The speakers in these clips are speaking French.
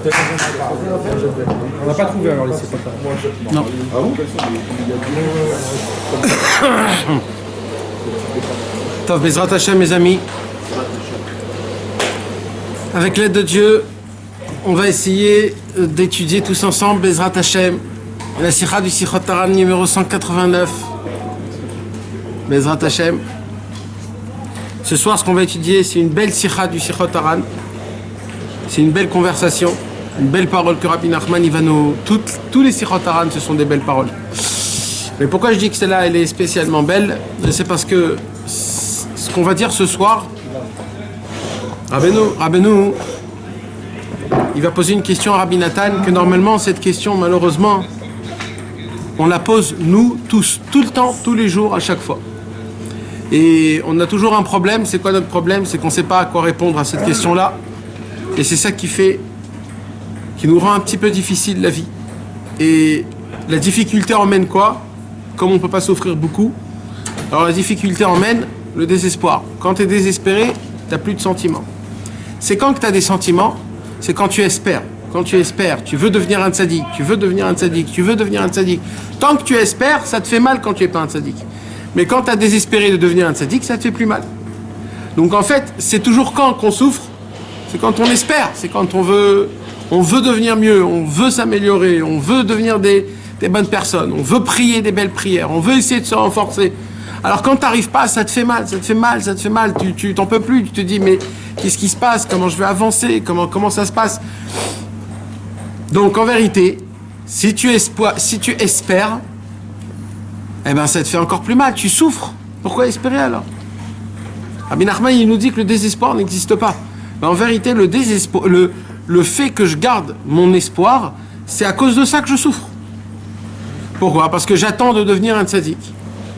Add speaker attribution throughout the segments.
Speaker 1: On n'a pas trouvé alors les séparats.
Speaker 2: Non. Tov Bezrat Hashem, mes amis. Avec l'aide de Dieu, on va essayer d'étudier tous ensemble Bezrat Hashem, la Sikha du Sichot Haran numéro 189. Bezrat Hashem. Ce soir, ce qu'on va étudier, c'est une belle Sikha du Sichot Haran. C'est une belle conversation, une belle parole que Rabbi Nachman, il va nous... Tous les Sichot Haran, ce sont des belles paroles. Mais pourquoi je dis que celle-là, elle est spécialement belle? C'est parce que ce qu'on va dire ce soir, Rabbeinu, il va poser une question à Rabbi Nathan, que normalement, cette question, malheureusement, on la pose, nous, tous, tout le temps, tous les jours, à chaque fois. Et on a toujours un problème. C'est quoi notre problème? C'est qu'on ne sait pas à quoi répondre à cette question-là. Et c'est ça qui nous rend un petit peu difficile la vie. Et la difficulté emmène quoi? Comme on ne peut pas s'offrir beaucoup, alors la difficulté emmène le désespoir. Quand tu es désespéré, tu n'as plus de sentiments. C'est quand que tu as des sentiments? C'est quand tu espères. Quand tu espères, tu veux devenir un tzaddik, tu veux devenir un tzaddik, tu veux devenir un tzaddik. Tant que tu espères, ça te fait mal quand tu n'es pas un tzaddik. Mais quand tu as désespéré de devenir un tzaddik, ça te fait plus mal. Donc en fait, c'est toujours quand qu'on souffre? C'est quand on espère, c'est quand on veut devenir mieux, on veut s'améliorer, on veut devenir des bonnes personnes, on veut prier des belles prières, on veut essayer de se renforcer. Alors quand tu n'arrives pas, ça te fait mal, tu t'en peux plus, tu te dis mais qu'est-ce qui se passe, comment je vais avancer, comment ça se passe. Donc en vérité, si tu espères, eh ben ça te fait encore plus mal, tu souffres. Pourquoi espérer alors? Rabbi Nachman, il nous dit que le désespoir n'existe pas. Mais en vérité, le désespoir, le fait que je garde mon espoir, c'est à cause de ça que je souffre. Pourquoi? Parce que j'attends de devenir un tzaddik.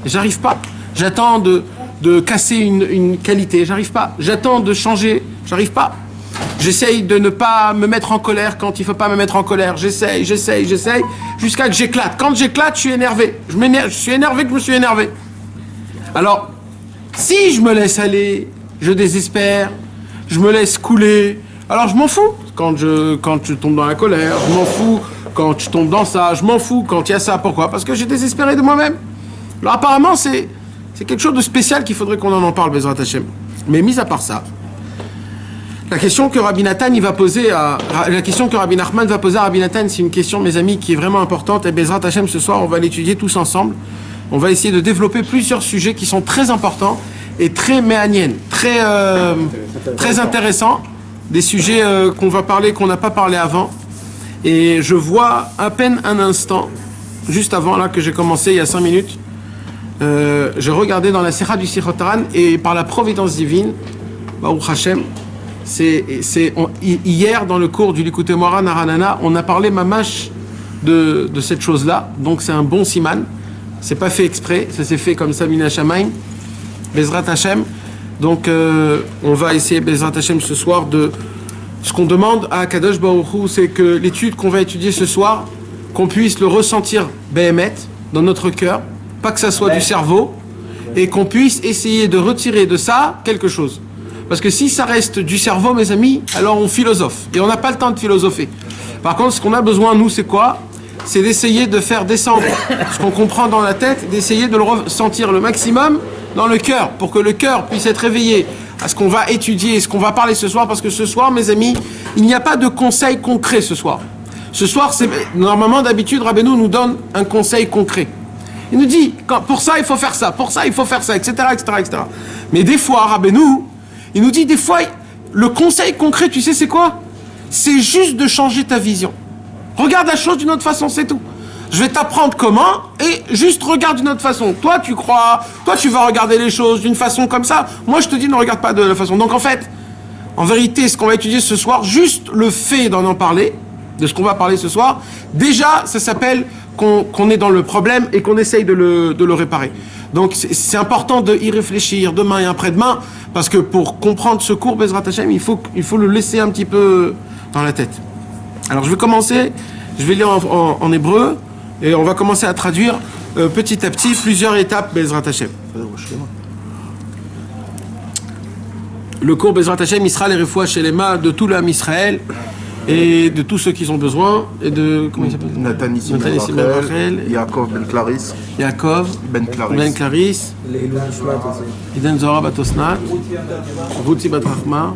Speaker 2: J'arrive pas. J'attends de casser une qualité. J'arrive pas. J'attends de changer. J'arrive pas. J'essaye de ne pas me mettre en colère quand il faut pas me mettre en colère. J'essaye, jusqu'à que j'éclate. Quand j'éclate, je suis énervé. Je suis énervé que je me suis énervé. Alors, si je me laisse aller, je désespère, je me laisse couler, alors je m'en fous quand je tombe dans la colère, je m'en fous quand je tombe dans ça, je m'en fous quand il y a ça. Pourquoi? Parce que j'ai désespéré de moi-même. Alors apparemment, c'est quelque chose de spécial qu'il faudrait qu'on en parle, Bezrat Hashem. Mais mis à part ça, la question que Rabbi Nathan Rabbi Nachman va poser à Rabbi Nathan, c'est une question, mes amis, qui est vraiment importante. Et Bezrat Hashem, ce soir, on va l'étudier tous ensemble. On va essayer de développer plusieurs sujets qui sont très importants et très méaniennes, très intéressants. Des sujets qu'on va parler, qu'on n'a pas parlé avant. Et je vois à peine un instant, juste avant là que j'ai commencé, il y a 5 minutes, je regardais dans la Sikha du Sichot Haran et par la providence divine, Baruch Hashem, hier dans le cours du Likutei Moharan à Ranana, on a parlé mamash de cette chose-là, donc c'est un bon siman. C'est pas fait exprès, ça s'est fait comme ça, Mina Shamayim, Bezrat Hashem. Donc on va essayer, Bezrat Hashem, ce soir, de ce qu'on demande à Kadosh Baruch Hu, c'est que l'étude qu'on va étudier ce soir, qu'on puisse le ressentir Behemet dans notre cœur, pas que ça soit du cerveau, et qu'on puisse essayer de retirer de ça quelque chose. Parce que si ça reste du cerveau, mes amis, alors on philosophe, et on n'a pas le temps de philosopher. Par contre, ce qu'on a besoin, nous, c'est quoi? C'est d'essayer de faire descendre ce qu'on comprend dans la tête, d'essayer de le ressentir le maximum dans le cœur, pour que le cœur puisse être réveillé à ce qu'on va étudier, ce qu'on va parler ce soir, parce que ce soir, mes amis, il n'y a pas de conseil concret ce soir. Ce soir, normalement, d'habitude, Rabbeinu nous donne un conseil concret. Il nous dit, pour ça, il faut faire ça, pour ça, il faut faire ça, etc., etc., etc. Mais des fois, Rabbeinu, il nous dit, des fois, le conseil concret, tu sais, c'est quoi? C'est juste de changer ta vision. Regarde la chose d'une autre façon, c'est tout. Je vais t'apprendre comment, et juste regarde d'une autre façon. Toi, tu vas regarder les choses d'une façon comme ça. Moi, je te dis, ne regarde pas de la façon. Donc, en fait, en vérité, ce qu'on va étudier ce soir, juste le fait d'en parler, de ce qu'on va parler ce soir, déjà, ça s'appelle qu'on est dans le problème et qu'on essaye de le réparer. Donc, c'est important d'y réfléchir demain et après-demain, parce que pour comprendre ce cours, Bezrat Hashem, il faut le laisser un petit peu dans la tête. Alors, je vais commencer, je vais lire en hébreu, et on va commencer à traduire petit à petit plusieurs étapes, Bezrat Hashem. Le cours Bezrat Hashem, il sera les refoua chez les mains de tout l'âme Israël, et de tous ceux qui ont besoin, et de, comment il s'appelle?
Speaker 3: Nathan Nissim
Speaker 2: Nathan Nissim Ben Rachel,
Speaker 3: Yaakov Ben Claris,
Speaker 2: Yaakov
Speaker 3: Ben Claris,
Speaker 2: Ben Claris,
Speaker 1: Les Nishmat aussi.
Speaker 2: Iden Zora Bat Osnat, Ruti Bat Rachma,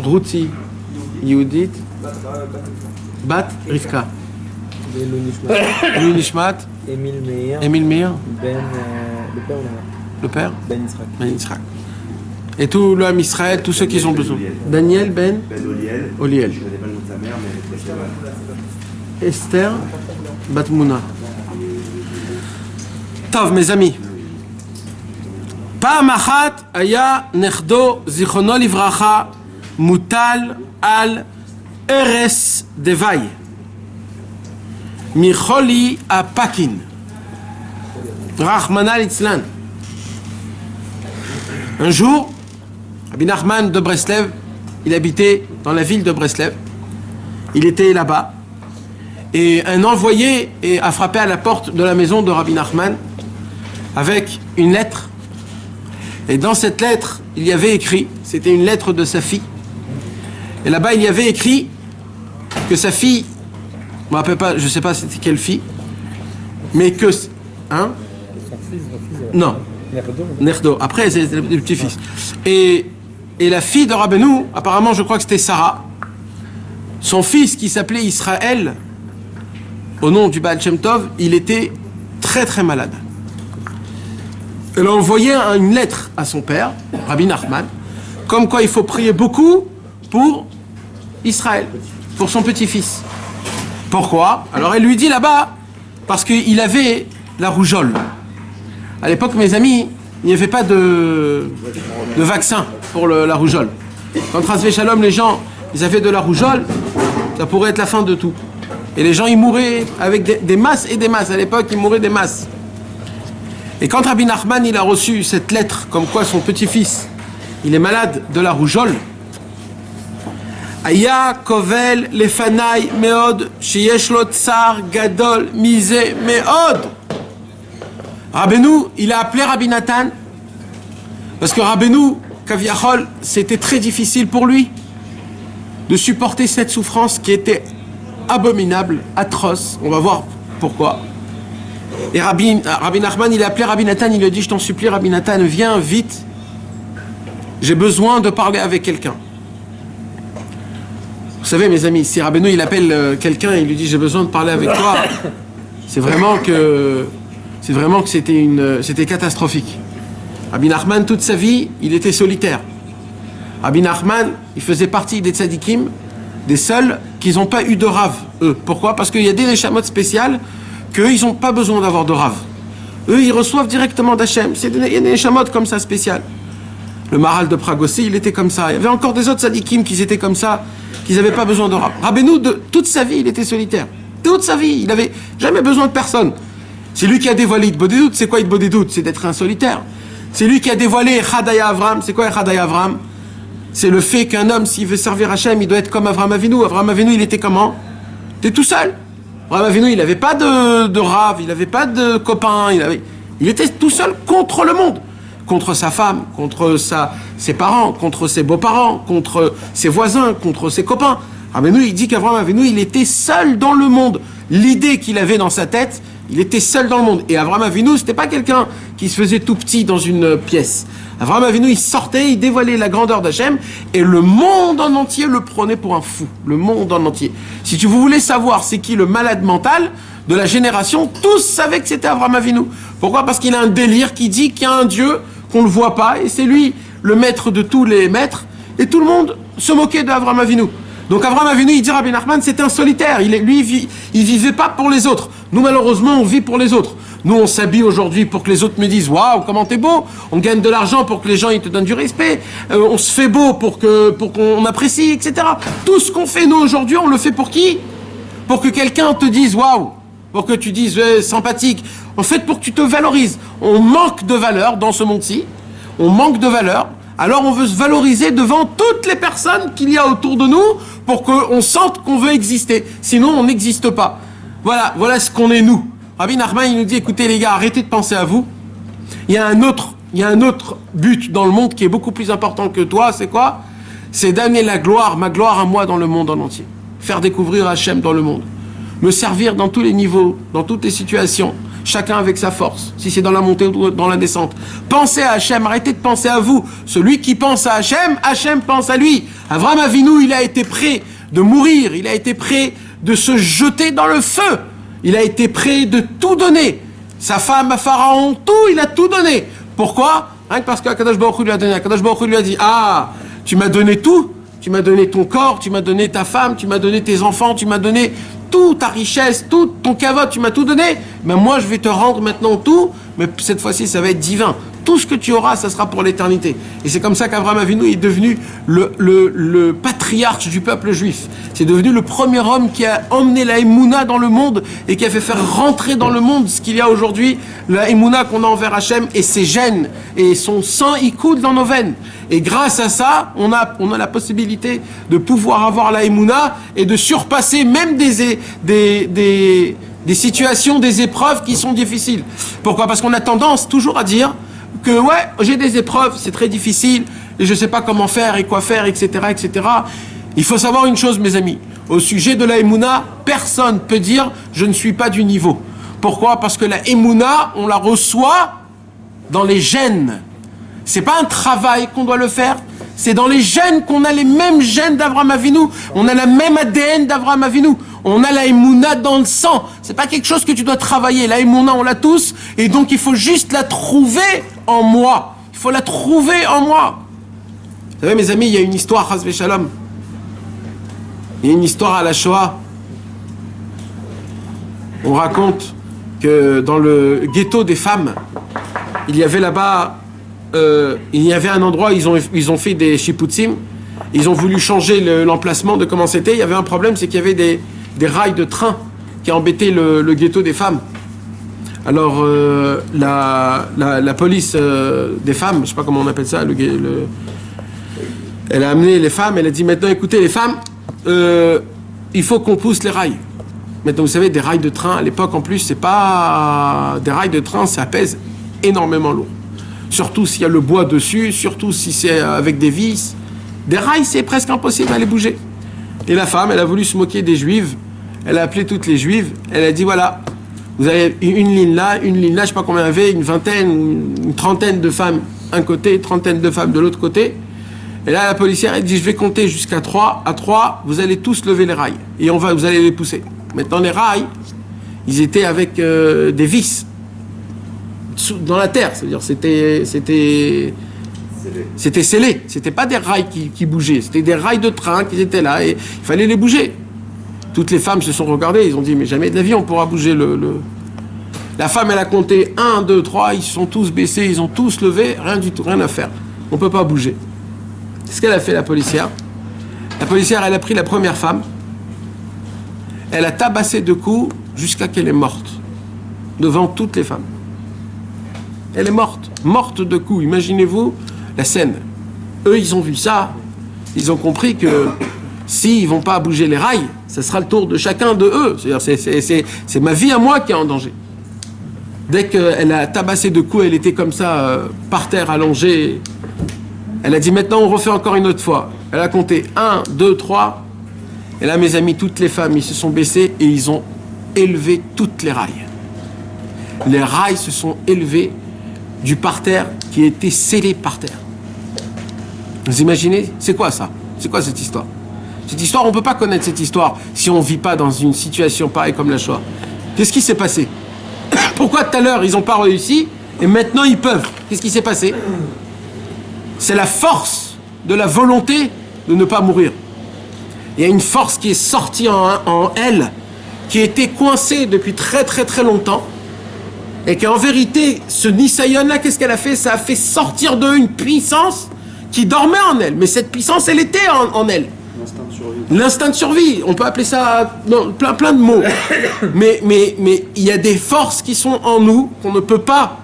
Speaker 2: Ruti Yehudit, Bat Rivka,
Speaker 1: Les Nishmat.
Speaker 2: Louis Nishmat,
Speaker 1: Émile Meir.
Speaker 2: Émile Meir,
Speaker 1: Ben. Le père ou la mère?
Speaker 2: le père,
Speaker 1: Ben Israël.
Speaker 2: Ben Yitzhak. Et tout le Ham Israël, tous ceux qui ont besoin. Daniel Ben Oliel.
Speaker 4: Je connais pas le nom de sa mère, mais c'est vrai.
Speaker 2: Esther Batmouna. Tov, mes amis. פעם אחת היה נכדו, זיכרונו לברכה, מוטל על ערש דווי, מחולי הפקין, רחמנא ליצלן. Un jour, Rabbi Nachman de Breslev, il habitait dans la ville de Breslev, il était là-bas, et un envoyé a frappé à la porte de la maison de Rabbi Nachman avec une lettre. Et dans cette lettre, il y avait écrit, c'était une lettre de sa fille, et là-bas il y avait écrit que sa fille, je me rappelle pas, je sais pas c'était quelle fille, mais que, hein,
Speaker 1: Son fils.
Speaker 2: non,
Speaker 1: Nerdo.
Speaker 2: Nerdo, après c'est le petit-fils, et la fille de Rabbeinu, apparemment je crois que c'était Sarah, son fils qui s'appelait Israël, au nom du Baal Shem Tov, il était très très malade. Elle a envoyé une lettre à son père, Rabbi Nachman, comme quoi il faut prier beaucoup pour Israël, pour son petit-fils. Pourquoi? Alors elle lui dit là-bas, parce qu'il avait la rougeole. À l'époque, mes amis, il n'y avait pas de vaccin pour la rougeole. Quand Rasvé Shalom, les gens, ils avaient de la rougeole, ça pourrait être la fin de tout. Et les gens, ils mouraient avec des masses et des masses. À l'époque, ils mouraient des masses. Et quand Rabbi Nachman il a reçu cette lettre comme quoi son petit-fils il est malade de la rougeole, Aya kovel lefanai meod sheyesh lo tsar gadol mize meod. Rabbeinu il a appelé Rabbi Nathan parce que Rabbeinu Kaviachol c'était très difficile pour lui de supporter cette souffrance qui était abominable, atroce. On va voir pourquoi. Et Rabbi Nachman, il a appelé Rabbi Nathan, il lui a dit, je t'en supplie Rabbi Nathan, viens vite, j'ai besoin de parler avec quelqu'un. Vous savez mes amis, si Rabbeinu il appelle quelqu'un et il lui dit j'ai besoin de parler avec toi, c'est vraiment que c'était catastrophique. Rabbi Nachman, toute sa vie, il était solitaire. Rabbi Nachman, il faisait partie des tzadikim, des seuls qui n'ont pas eu de rave, eux. Pourquoi? Parce qu'il y a des neshamot spéciales qu'eux, ils n'ont pas besoin d'avoir de rave. Eux, ils reçoivent directement d'Hachem. Il y a des neshamot comme ça spéciales. Le Maharal de Prague aussi, il était comme ça. Il y avait encore des autres tzadikim qui étaient comme ça, qui n'avaient pas besoin de rave. Rabbeinu, toute sa vie, il était solitaire. Toute sa vie, il n'avait jamais besoin de personne. C'est lui qui a dévoilé Itbodedut. C'est quoi Itbodedut? C'est d'être un solitaire. C'est lui qui a dévoilé Chadaya Avram. C'est quoi Chadaya Avram? C'est le fait qu'un homme, s'il veut servir Hachem, il doit être comme Avram Avinu. Avram Avinu, il était comment? Il était tout seul. Avram Avinu, il n'avait pas de rave, il n'avait pas de copains, il était tout seul contre le monde. Contre sa femme, contre ses parents, contre ses beaux-parents, contre ses voisins, contre ses copains. Avram Avinu, il dit qu'Avram Avinu, il était seul dans le monde. L'idée qu'il avait dans sa tête, il était seul dans le monde. Et Avram Avinu, c'était pas quelqu'un qui se faisait tout petit dans une pièce. Avram Avinu, il sortait, il dévoilait la grandeur d'Hachem, et le monde en entier le prenait pour un fou. Le monde en entier. Si tu voulais savoir c'est qui le malade mental de la génération, tous savaient que c'était Avram Avinu. Pourquoi? Parce qu'il a un délire qui dit qu'il y a un Dieu qu'on ne voit pas, et c'est lui le maître de tous les maîtres, et tout le monde se moquait d'Avram Avinu. Donc Avram Avinu, il dit Rabbi Nachman, c'était un solitaire. Il vivait pas pour les autres. Nous, malheureusement, on vit pour les autres. Nous, on s'habille aujourd'hui pour que les autres me disent « Waouh, comment t'es beau !» On gagne de l'argent pour que les gens ils te donnent du respect. On se fait beau pour qu'on apprécie, etc. Tout ce qu'on fait, nous, aujourd'hui, on le fait pour qui? Pour que quelqu'un te dise « Waouh !» Pour que tu dises « sympathique !» En fait, pour que tu te valorises. On manque de valeur dans ce monde-ci. On manque de valeur. Alors, on veut se valoriser devant toutes les personnes qu'il y a autour de nous pour qu'on sente qu'on veut exister. Sinon, on n'existe pas. Voilà ce qu'on est nous. Rabbi Nachman, il nous dit, écoutez les gars, arrêtez de penser à vous. Il y a un autre but dans le monde qui est beaucoup plus important que toi, c'est quoi? c'est d'amener la gloire, ma gloire à moi dans le monde en entier. Faire découvrir Hachem dans le monde. Me servir dans tous les niveaux, dans toutes les situations. Chacun avec sa force, si c'est dans la montée ou dans la descente. Pensez à Hachem, arrêtez de penser à vous. Celui qui pense à Hachem, Hachem pense à lui. Avraham Avinu, il a été prêt de mourir, il a été prêt de se jeter dans le feu. Il a été prêt de tout donner. Sa femme, à Pharaon, tout, il a tout donné. Pourquoi? Rien que parce qu'Akadosh Baruch Hu lui a donné. Akadosh Baruch Hu lui a dit, ah, tu m'as donné tout, tu m'as donné ton corps, tu m'as donné ta femme, tu m'as donné tes enfants, tu m'as donné toute ta richesse, tout ton kavod, tu m'as tout donné. Mais moi, je vais te rendre maintenant tout, mais cette fois-ci, ça va être divin. Tout ce que tu auras, ça sera pour l'éternité. Et c'est comme ça qu'Avraham Avinu est devenu le patriarche du peuple juif. C'est devenu le premier homme qui a emmené la Emouna dans le monde et qui a fait faire rentrer dans le monde ce qu'il y a aujourd'hui, la Emouna qu'on a envers Hachem et ses gènes et son sang, il coule dans nos veines. Et grâce à ça, on a la possibilité de pouvoir avoir la Emouna et de surpasser même des situations, des épreuves qui sont difficiles. Pourquoi? Parce qu'on a tendance toujours à dire que ouais, j'ai des épreuves, c'est très difficile, et je ne sais pas comment faire et quoi faire, etc., etc. Il faut savoir une chose, mes amis. Au sujet de la Emouna, personne ne peut dire « je ne suis pas du niveau ». Pourquoi? Parce que la Emouna, on la reçoit dans les gènes. C'est pas un travail qu'on doit le faire, c'est dans les gènes qu'on a les mêmes gènes d'Avraham Avinu, on a la même ADN d'Avraham Avinu. On a la Emouna dans le sang. C'est pas quelque chose que tu dois travailler. La Emouna, on l'a tous. Et donc, il faut juste la trouver en moi. Il faut la trouver en moi. Vous savez, mes amis, il y a une histoire, Chas v'Shalom. Il y a une histoire à la Shoah. On raconte que dans le ghetto des femmes, il y avait là-bas, il y avait un endroit, ils ont fait des shiputzim. Ils ont voulu changer l'emplacement de comment c'était. Il y avait un problème, c'est qu'il y avait des rails de train qui embêtaient le ghetto des femmes. Alors, la police des femmes, je ne sais pas comment on appelle ça, elle a amené les femmes, elle a dit maintenant, écoutez les femmes, il faut qu'on pousse les rails. Maintenant, vous savez, des rails de train, à l'époque en plus, c'est pas des rails de train, ça pèse énormément lourd. Surtout s'il y a le bois dessus, surtout si c'est avec des vis. Des rails, c'est presque impossible à les bouger. Et la femme, elle a voulu se moquer des juives. Elle a appelé toutes les juives. Elle a dit, voilà, vous avez une ligne là, je ne sais pas combien il y avait, une vingtaine, une trentaine de femmes d'un côté, une trentaine de femmes de l'autre côté. Et là, la policière, elle dit, je vais compter jusqu'à 3. À 3, vous allez tous lever les rails. Et vous allez les pousser. Maintenant, les rails, ils étaient avec des vis dans la terre. C'est-à-dire, c'était scellé. C'était pas des rails qui bougeaient. C'était des rails de train qui étaient là et il fallait les bouger. Toutes les femmes se sont regardées. Ils ont dit, mais jamais de la vie on pourra bouger La femme, elle a compté 1, 2, 3. Ils se sont tous baissés. Ils ont tous levé. Rien du tout. Rien à faire. On peut pas bouger. C'est ce qu'elle a fait, la policière. La policière, elle a pris la première femme. Elle a tabassé de coups jusqu'à qu'elle est morte. Devant toutes les femmes. Elle est morte. Morte de coups. Imaginez-vous la scène. Eux, ils ont vu ça. Ils ont compris que s'ils ne vont pas bouger les rails, ce sera le tour de chacun de eux. C'est-à-dire, c'est ma vie à moi qui est en danger. Dès qu'elle a tabassé de coups, elle était comme ça, par terre, allongée. Elle a dit, maintenant, on refait encore une autre fois. Elle a compté 1, 2, 3. Et là, mes amis, toutes les femmes, ils se sont baissés et ils ont élevé toutes les rails. Les rails se sont élevés du parterre qui était scellé par terre. Vous imaginez? C'est quoi ça? C'est quoi cette histoire? Cette histoire, on ne peut pas connaître cette histoire si on ne vit pas dans une situation pareille comme la Shoah. Qu'est-ce qui s'est passé? Pourquoi tout à l'heure, ils n'ont pas réussi et maintenant, ils peuvent? Qu'est-ce qui s'est passé? C'est la force de la volonté de ne pas mourir. Il y a une force qui est sortie en elle, qui était coincée depuis très très très longtemps, et qu'en vérité, ce Nisayon-là, qu'est-ce qu'elle a fait? Ça a fait sortir d'eux une puissance qui dormait en elle. Mais cette puissance, elle était en elle.
Speaker 1: L'instinct de survie.
Speaker 2: L'instinct de survie. On peut appeler ça plein de mots. mais il y a des forces qui sont en nous, qu'on ne peut pas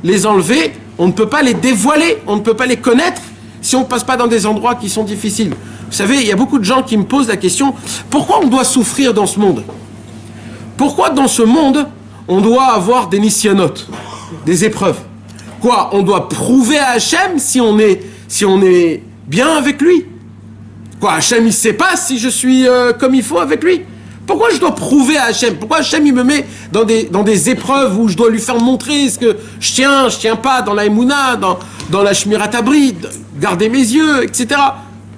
Speaker 2: les enlever, on ne peut pas les dévoiler, on ne peut pas les connaître si on ne passe pas dans des endroits qui sont difficiles. Vous savez, il y a beaucoup de gens qui me posent la question, pourquoi on doit souffrir dans ce monde? Pourquoi dans ce monde, on doit avoir des nisyonotes, des épreuves? Quoi? On doit prouver à Hachem si on est bien avec lui? Quoi, Hachem, il sait pas si je suis comme il faut avec lui? Pourquoi je dois prouver à Hachem? Pourquoi Hachem, il me met dans des épreuves où je dois lui faire montrer ce que je tiens pas dans la Emouna, dans la Shmirat Habrit, garder mes yeux, etc.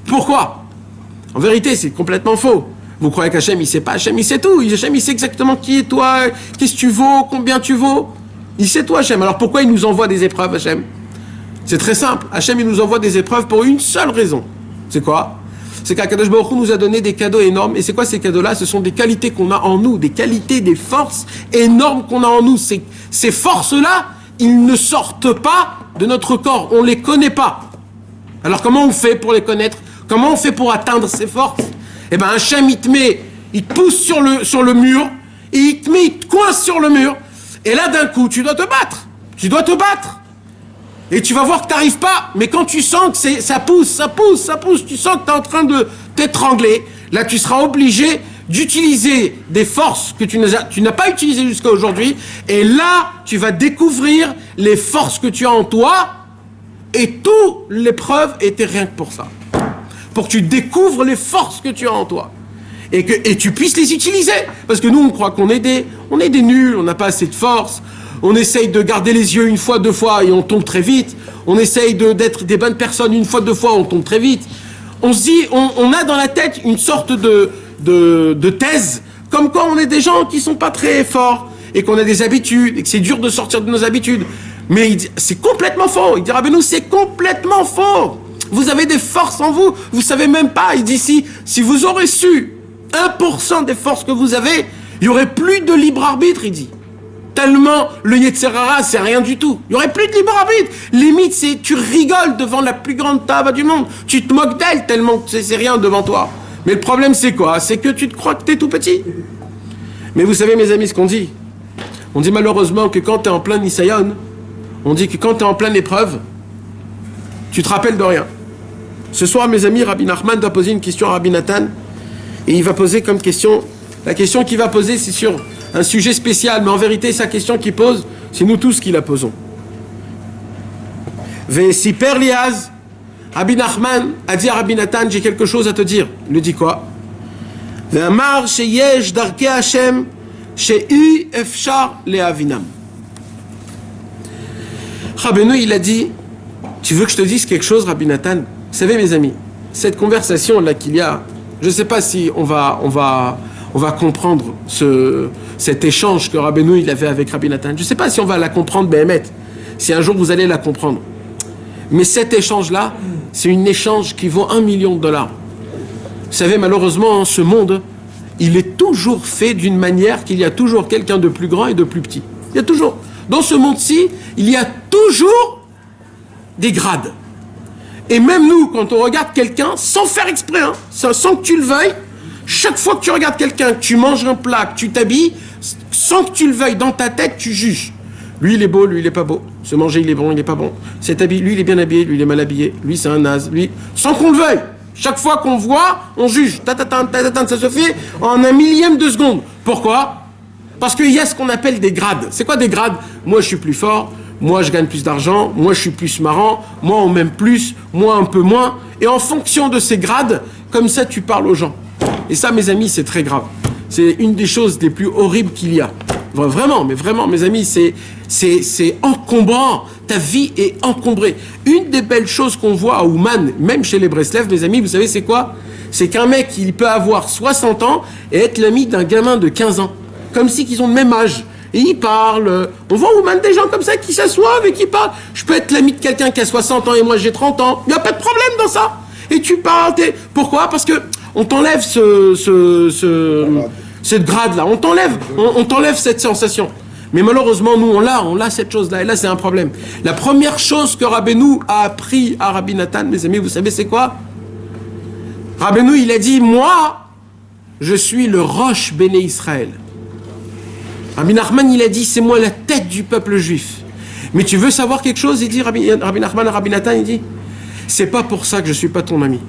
Speaker 2: Pourquoi? En vérité, c'est complètement faux. Vous croyez qu'Hachem, il sait pas? Hachem, il sait tout. Hachem, il sait exactement qui est toi, qu'est-ce que tu vaux, combien tu vaux. Il sait tout, Hachem. Alors pourquoi il nous envoie des épreuves, Hachem? C'est très simple. Hachem, il nous envoie des épreuves pour une seule raison. C'est quoi? C'est qu'Akadosh Baruch Hu nous a donné des cadeaux énormes. Et c'est quoi ces cadeaux-là? Ce sont des qualités qu'on a en nous, des qualités, des forces énormes qu'on a en nous. Ces forces-là, ils ne sortent pas de notre corps. On ne les connaît pas. Alors comment on fait pour les connaître? Comment on fait pour atteindre ces forces? Eh bien, Hachem, il te pousse sur le mur, et il te coince sur le mur. Et là, d'un coup, tu dois te battre. Tu dois te battre. Et tu vas voir que tu n'arrives pas. Mais quand tu sens que ça pousse, tu sens que tu es en train de t'étrangler, là, tu seras obligé d'utiliser des forces que tu n'as pas utilisées jusqu'à aujourd'hui. Et là, tu vas découvrir les forces que tu as en toi. Et toute l'épreuve était rien que pour ça. Pour que tu découvres les forces que tu as en toi. Et tu puisses les utiliser. Parce que nous, on croit qu'on est des nuls, on n'a pas assez de force. On essaye de garder les yeux une fois, deux fois, et on tombe très vite. On essaye d'être des bonnes personnes une fois, deux fois, on tombe très vite. On se dit, on a dans la tête une sorte de thèse, comme quoi on est des gens qui sont pas très forts, et qu'on a des habitudes, et que c'est dur de sortir de nos habitudes. Mais c'est complètement faux. Il dit, Rabbeinu, c'est complètement faux. Vous avez des forces en vous, vous savez même pas. Il dit, si vous aurez su 1% des forces que vous avez, il y aurait plus de libre arbitre, il dit. Tellement le Yetzer Hara, c'est rien du tout. Il n'y aurait plus de libre arbitre. Limite, tu rigoles devant la plus grande tava du monde. Tu te moques d'elle tellement que c'est rien devant toi. Mais le problème, c'est quoi? C'est que tu te crois que tu es tout petit. Mais vous savez, mes amis, ce qu'on dit. On dit malheureusement que quand tu es en plein Nisayon, on dit que quand tu es en pleine épreuve, tu te rappelles de rien. Ce soir, mes amis, Rabbi Nachman doit poser une question à Rabbi Nathan. Et il va poser comme question, la question qu'il va poser, c'est sur un sujet spécial, mais en vérité, sa question qu'il pose, c'est nous tous qui la posons. Vesiper liaz, Rabbi Nachman a dit à Rabbi Nathan, j'ai quelque chose à te dire. Il lui dit quoi? Ve'amar sheyesh darkei Hashem she'i efshar le'avinam. Rabbeinu, il a dit, tu veux que je te dise quelque chose, Rabbi Nathan? Vous savez, mes amis, cette conversation-là qu'il y a, je ne sais pas si on va comprendre cet échange que Rabbeinu il avait avec Rabbi Nathan. Je ne sais pas si on va la comprendre, Béhémet, si un jour vous allez la comprendre. Mais cet échange-là, c'est un échange qui vaut $1 million. Vous savez, malheureusement, ce monde, il est toujours fait d'une manière qu'il y a toujours quelqu'un de plus grand et de plus petit. Il y a toujours, dans ce monde-ci, il y a toujours des grades. Et même nous, quand on regarde quelqu'un, sans faire exprès, sans que tu le veuilles, chaque fois que tu regardes quelqu'un, que tu manges un plat, que tu t'habilles, sans que tu le veuilles, dans ta tête, tu juges. Lui, il est beau, lui, il est pas beau. Ce manger, il est bon, il est pas bon. Cet habit, lui, il est bien habillé, lui, il est mal habillé. Lui, c'est un naze. Lui, sans qu'on le veuille. Chaque fois qu'on voit, on juge. Ça se fait en un millième de seconde. Pourquoi? Parce qu'il y a ce qu'on appelle des grades. C'est quoi des grades? Moi, je suis plus fort. Moi, je gagne plus d'argent. Moi, je suis plus marrant. Moi, on m'aime plus. Moi, un peu moins. Et en fonction de ces grades, comme ça, tu parles aux gens. Et ça, mes amis, c'est très grave. C'est une des choses les plus horribles qu'il y a. Vraiment, mais vraiment, mes amis, c'est encombrant. Ta vie est encombrée. Une des belles choses qu'on voit à Ouman, même chez les Breslev, mes amis, vous savez, c'est quoi? C'est qu'un mec, il peut avoir 60 ans et être l'ami d'un gamin de 15 ans. Comme si qu'ils ont le même âge. Et ils parlent. On voit Ouman des gens comme ça qui s'assoient et qui parlent. Je peux être l'ami de quelqu'un qui a 60 ans et moi j'ai 30 ans. Il n'y a pas de problème dans ça. Et tu parles. Pourquoi? Parce que on t'enlève cette grade-là. On t'enlève cette sensation. Mais malheureusement, nous, on a cette chose-là. Et là, c'est un problème. La première chose que Rabbeinu a appris à Rabbi Nathan, mes amis, vous savez, c'est quoi? Rabbeinu, il a dit, moi, je suis le Rosh Béné Israël. Rabbi Nachman, il a dit, c'est moi la tête du peuple juif. Mais tu veux savoir quelque chose? Il dit, Rabbi Nachman à Rabbi Nathan, il dit, c'est pas pour ça que je suis pas ton ami.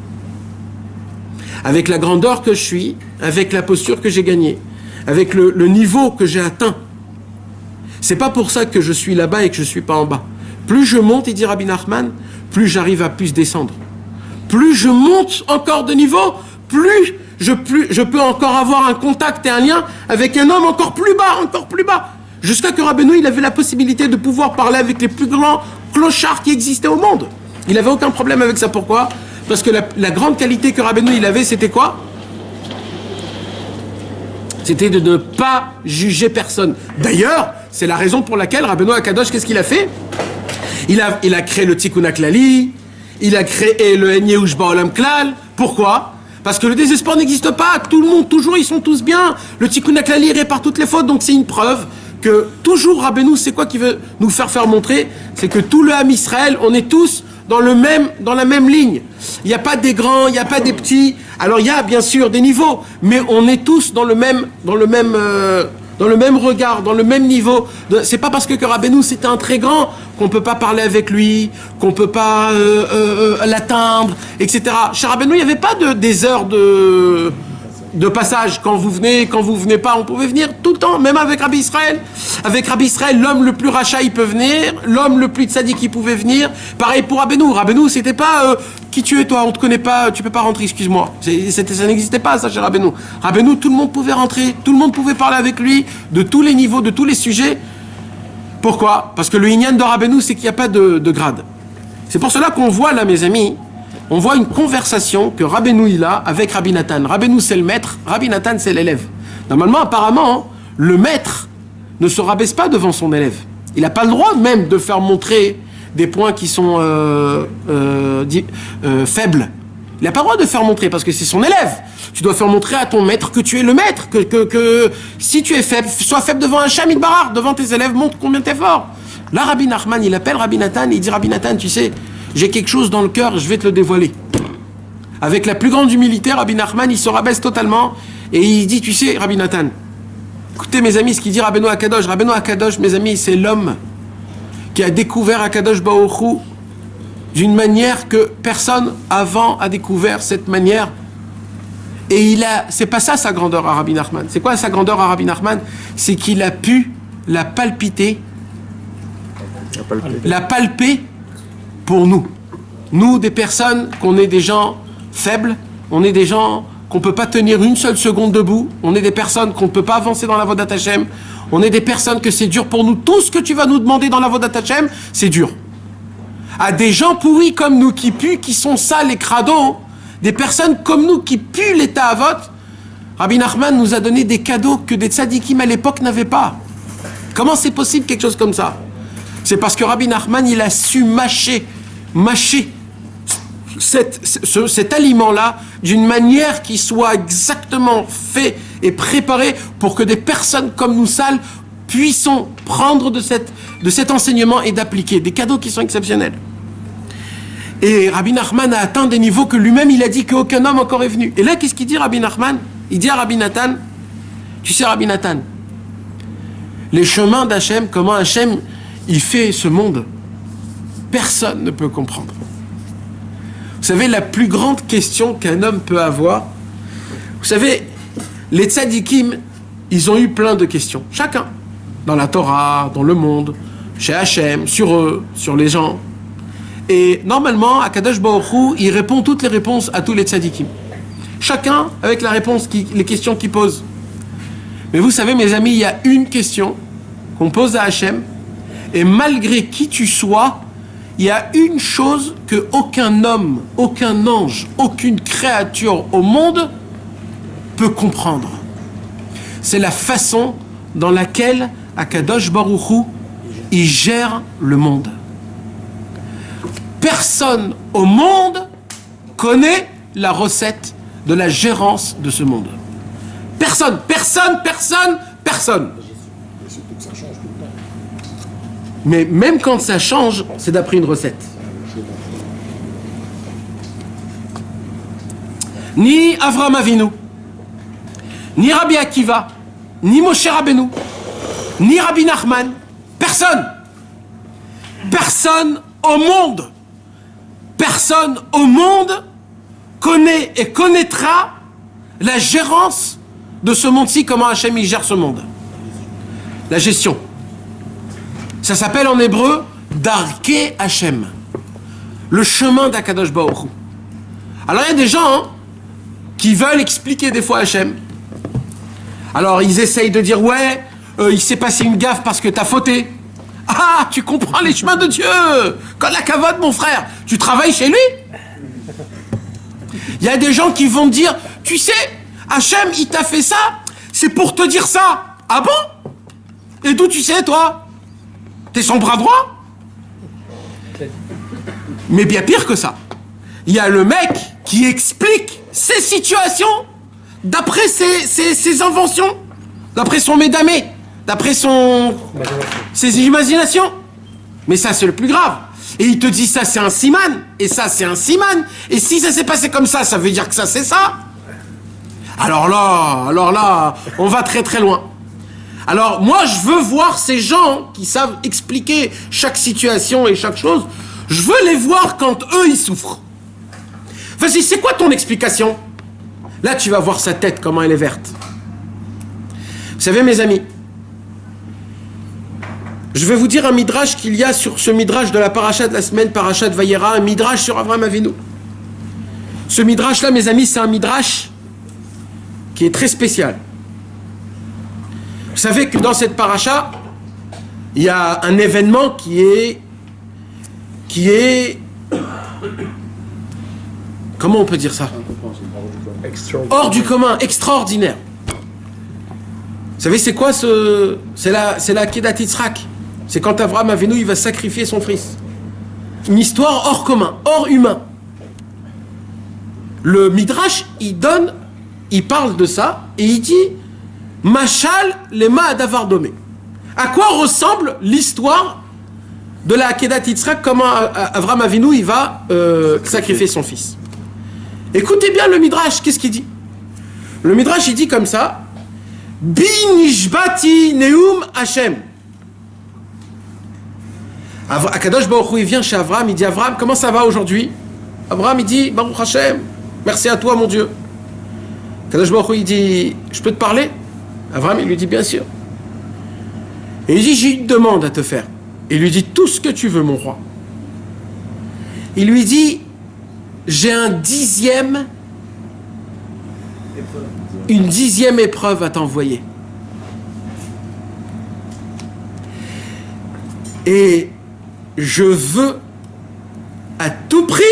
Speaker 2: Avec la grandeur que je suis, avec la posture que j'ai gagnée, avec le niveau que j'ai atteint, c'est pas pour ça que je suis là-bas et que je suis pas en bas. Plus je monte, il dit Rabbi Nachman, plus j'arrive à plus descendre. plus je monte encore de niveau, plus je peux encore avoir un contact et un lien avec un homme encore plus bas. Jusqu'à que Rabbeinu, il avait la possibilité de pouvoir parler avec les plus grands clochards qui existaient au monde. Il n'avait aucun problème avec ça. Pourquoi? Parce que la grande qualité que Rabbeinu, il avait, c'était quoi? C'était de ne pas juger personne. D'ailleurs, c'est la raison pour laquelle Rabbeinu Akadosh, qu'est-ce qu'il a fait? Il a créé le Tikkun HaKlali, il a créé le En Yehush Ba'olam Klal. Pourquoi? Parce que le désespoir n'existe pas. Tout le monde, toujours, ils sont tous bien. Le Tikkun HaKlali répare toutes les fautes. Donc c'est une preuve que toujours Rabbeinu, c'est quoi qu'il veut nous faire montrer? C'est que tout le Ham Israël, on est tous dans la même ligne. Il n'y a pas des grands, il n'y a pas des petits. Alors il y a bien sûr des niveaux, mais on est tous dans le même regard, dans le même niveau. C'est pas parce que Rabbeinu c'était un très grand qu'on peut pas parler avec lui, qu'on peut pas l'atteindre, etc. Chez Rabbeinu, il n'y avait pas des heures de passage. Quand vous venez pas, on pouvait venir tout le temps, même avec Rabbi Israël. Avec Rabbi Israël, l'homme le plus rachat, il peut venir, l'homme le plus tzaddik, il pouvait venir. Pareil pour Rabbeinu. Rabbeinu, c'était pas qui tu es toi, on te connaît pas, tu peux pas rentrer, excuse-moi. Ça n'existait pas ça chez Rabbeinu. Rabbeinu, tout le monde pouvait rentrer, tout le monde pouvait parler avec lui de tous les niveaux, de tous les sujets. Pourquoi? Parce que le Inyan de Rabbeinu, c'est qu'il n'y a pas de grade. C'est pour cela qu'on voit là, mes amis, on voit une conversation que Rabbeinu il a avec Rabbi Nathan. Rabbeinu c'est le maître, Rabbi Nathan c'est l'élève. Normalement, apparemment, le maître ne se rabaisse pas devant son élève. Il n'a pas le droit même de faire montrer des points qui sont faibles. Il n'a pas le droit de faire montrer parce que c'est son élève. Tu dois faire montrer à ton maître que tu es le maître, que si tu es faible, sois faible devant un Shamid Barar, devant tes élèves, montre combien tu es fort. Là, Rabbi Nachman, il appelle Rabbi Nathan et il dit Rabbi Nathan, tu sais, j'ai quelque chose dans le cœur, je vais te le dévoiler. Avec la plus grande humilité, Rabbi Nachman, il se rabaisse totalement et il dit, tu sais, Rabbi Nathan, écoutez mes amis, ce qu'il dit Rabbeinu Akadosh. Rabbeinu Akadosh, mes amis, c'est l'homme qui a découvert Akadosh Baruch Hu d'une manière que personne avant a découvert cette manière. Et c'est pas ça sa grandeur à Rabbi Nachman. C'est quoi sa grandeur à Rabbi Nachman? C'est qu'il a pu la palpiter, la palper pour nous. Nous, des personnes, qu'on est des gens faibles, on est des gens qu'on ne peut pas tenir une seule seconde debout, on est des personnes qu'on ne peut pas avancer dans la Avodat Hashem, on est des personnes que c'est dur pour nous. Tout ce que tu vas nous demander dans la Avodat Hashem, c'est dur. À des gens pourris comme nous qui puent, qui sont sales et crados, des personnes comme nous qui puent les ta'avot, Rabbi Nachman nous a donné des cadeaux que des tzadikim à l'époque n'avaient pas. Comment c'est possible quelque chose comme ça? C'est parce que Rabbi Nachman, il a su mâcher cet aliment-là d'une manière qui soit exactement fait et préparé pour que des personnes comme nous sales puissent prendre de cet enseignement et d'appliquer des cadeaux qui sont exceptionnels. Et Rabbi Nachman a atteint des niveaux que lui-même il a dit qu'aucun homme encore est venu. Et là, qu'est-ce qu'il dit Rabbi Nachman? Il dit à Rabbi Nathan, tu sais Rabbi Nathan, les chemins d'Hachem, comment Hachem il fait ce monde, personne ne peut comprendre. Vous savez, la plus grande question qu'un homme peut avoir, vous savez, les tzadikim, ils ont eu plein de questions, chacun, dans la Torah, dans le monde, chez Hachem, sur eux, sur les gens. Et normalement, Akadosh Baruch Hu, il répond toutes les réponses à tous les tzadikim. Chacun avec la réponse, les questions qu'il pose. Mais vous savez, mes amis, il y a une question qu'on pose à Hachem, et malgré qui tu sois, il y a une chose que aucun homme, aucun ange, aucune créature au monde peut comprendre. C'est la façon dans laquelle Akadosh Baruch Hu, il gère le monde. Personne au monde connaît la recette de la gérance de ce monde. Personne. Mais même quand ça change, c'est d'après une recette. Ni Avraham Avinu, ni Rabbi Akiva, ni Moshe Rabbeinu, ni Rabbi Nachman, personne au monde connaît et connaîtra la gérance de ce monde-ci, comment Hachem il gère ce monde. La gestion. Ça s'appelle en hébreu Darkei Hachem, le chemin d'Akadosh Baruch Hu. Alors il y a des gens qui veulent expliquer des fois Hachem. Alors ils essayent de dire ouais, il s'est passé une gaffe parce que t'as fauté. Ah, tu comprends les chemins de Dieu. Quand la cavote, mon frère, tu travailles chez lui. Il y a des gens qui vont me dire, tu sais, Hachem, il t'a fait ça, c'est pour te dire ça. Ah bon? Et d'où tu sais, toi? T'es son bras droit? Mais bien pire que ça. Il y a le mec qui explique ses situations d'après ses inventions, d'après son médamé, d'après ses imaginations. Mais ça, c'est le plus grave. Et il te dit ça, c'est un siman, et ça, c'est un siman. Et si ça s'est passé comme ça veut dire que ça, c'est ça. Alors là, on va très très loin. Alors moi, je veux voir ces gens qui savent expliquer chaque situation et chaque chose. Je veux les voir quand eux, ils souffrent. Vas-y, c'est quoi ton explication? Là, tu vas voir sa tête, comment elle est verte. Vous savez, mes amis, je vais vous dire un midrash qu'il y a sur ce midrash de la paracha de la semaine, paracha de Vayera, un midrash sur Avraham Avinu. Ce midrash-là, mes amis, c'est un midrash qui est très spécial. Vous savez que dans cette paracha, il y a un événement qui est comment on peut dire ça? Hors du commun, extraordinaire. Vous savez, c'est quoi c'est la Kedat Yitzhak. C'est quand Avraham Avinu, il va sacrifier son fils. Une histoire hors commun, hors humain. Le Midrash, il parle de ça, et il dit Machal lema adavar domé. À quoi ressemble l'histoire de la Kedat Yitzhak, comment Avraham Avinu, il va sacrifier son fils. Écoutez bien le Midrash, qu'est-ce qu'il dit? Le Midrash, il dit comme ça Bi nishbati neum Hashem. Akadosh Baruch Hu, il vient chez Avraham, il dit Avraham, comment ça va aujourd'hui? Avraham, il dit Baruch Hashem, merci à toi mon Dieu. Akadosh Baruch Hu, il dit je peux te parler? Avraham, il lui dit bien sûr. Et il dit j'ai une demande à te faire. Il lui dit tout ce que tu veux mon roi. Il lui dit j'ai une dixième épreuve à t'envoyer. Et je veux à tout prix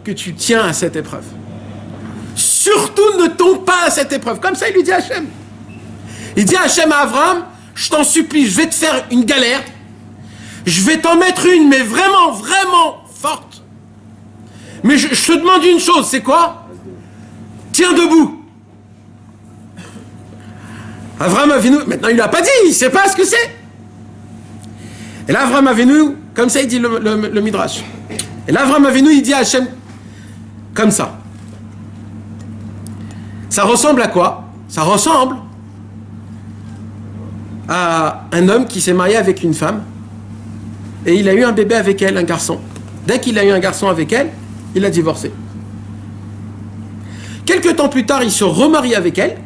Speaker 2: que tu tiens à cette épreuve. Surtout ne tombe pas à cette épreuve. Comme ça, il lui dit à Hachem. Il dit à Hachem à Avraham, je t'en supplie, je vais te faire une galère. Je vais t'en mettre une, mais vraiment, vraiment forte. Mais je te demande une chose, c'est quoi? Tiens debout. Avraham Avinu, maintenant il ne l'a pas dit, il ne sait pas ce que c'est. Et là, Avraham Avinu, comme ça il dit le Midrash. Et là, Avraham Avinu, il dit à Hachem, comme ça. Ça ressemble à quoi? Ça ressemble à un homme qui s'est marié avec une femme et il a eu un bébé avec elle, un garçon. Dès qu'il a eu un garçon avec elle, il a divorcé. Quelque temps plus tard, il se remarie avec elle.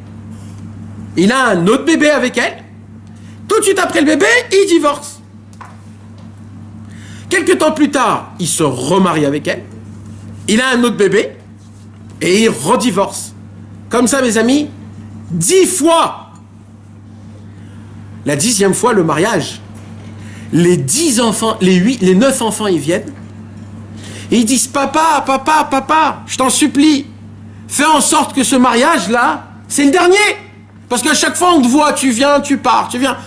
Speaker 2: Il a un autre bébé avec elle. Tout de suite après le bébé, il divorce. Quelque temps plus tard, il se remarie avec elle. Il a un autre bébé et il redivorce. Comme ça, mes amis, 10 fois. La 10e fois, le mariage. Les 10 enfants, les 9 enfants, ils viennent. Et ils disent, papa, je t'en supplie, fais en sorte que ce mariage-là, c'est le dernier. Parce qu'à chaque fois, on te voit, tu viens, tu pars, tu viens.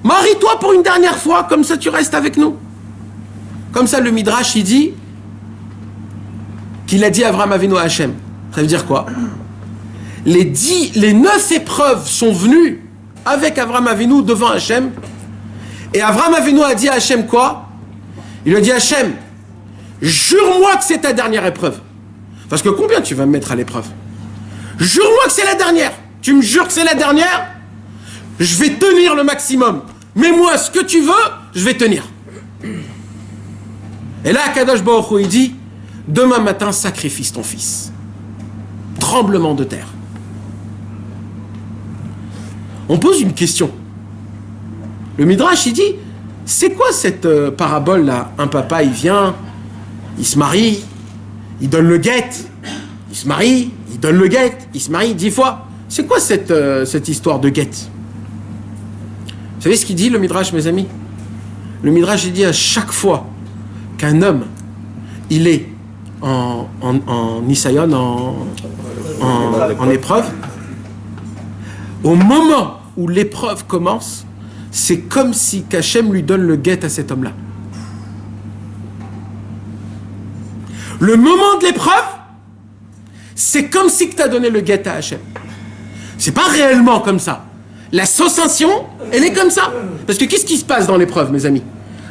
Speaker 2: Marie-toi pour une dernière fois, comme ça tu restes avec nous. Comme ça, le Midrash, il dit qu'il a dit Avraham Avinu à Hachem. Ça veut dire quoi? Les 9 épreuves sont venues avec Avraham Avinu devant Hachem. Et Avraham Avinu a dit à Hachem quoi? Il a dit à Hachem, jure-moi que c'est ta dernière épreuve. Parce que combien tu vas me mettre à l'épreuve? Jure-moi que c'est la dernière. Tu me jures que c'est la dernière? Je vais tenir le maximum. Mets-moi ce que tu veux, je vais tenir. Et là, Akadosh Baruch Hu, il dit, demain matin, sacrifice ton fils. Tremblement de terre. On pose une question. Le Midrash, il dit, c'est quoi cette parabole-là? Un papa, il vient, il se marie, il donne le guet, il se marie, il donne le guet, il se marie 10 fois. C'est quoi cette histoire de guet? Vous savez ce qu'il dit, le Midrash, mes amis? Le Midrash, il dit à chaque fois qu'un homme, il est en Nisayon, en épreuve, au moment où l'épreuve commence, c'est comme si qu'Hachem lui donne le guet à cet homme-là. Le moment de l'épreuve, c'est comme si tu as donné le guet à Hachem. C'est pas réellement comme ça. L'association, elle est comme ça. Parce que qu'est-ce qui se passe dans l'épreuve, mes amis?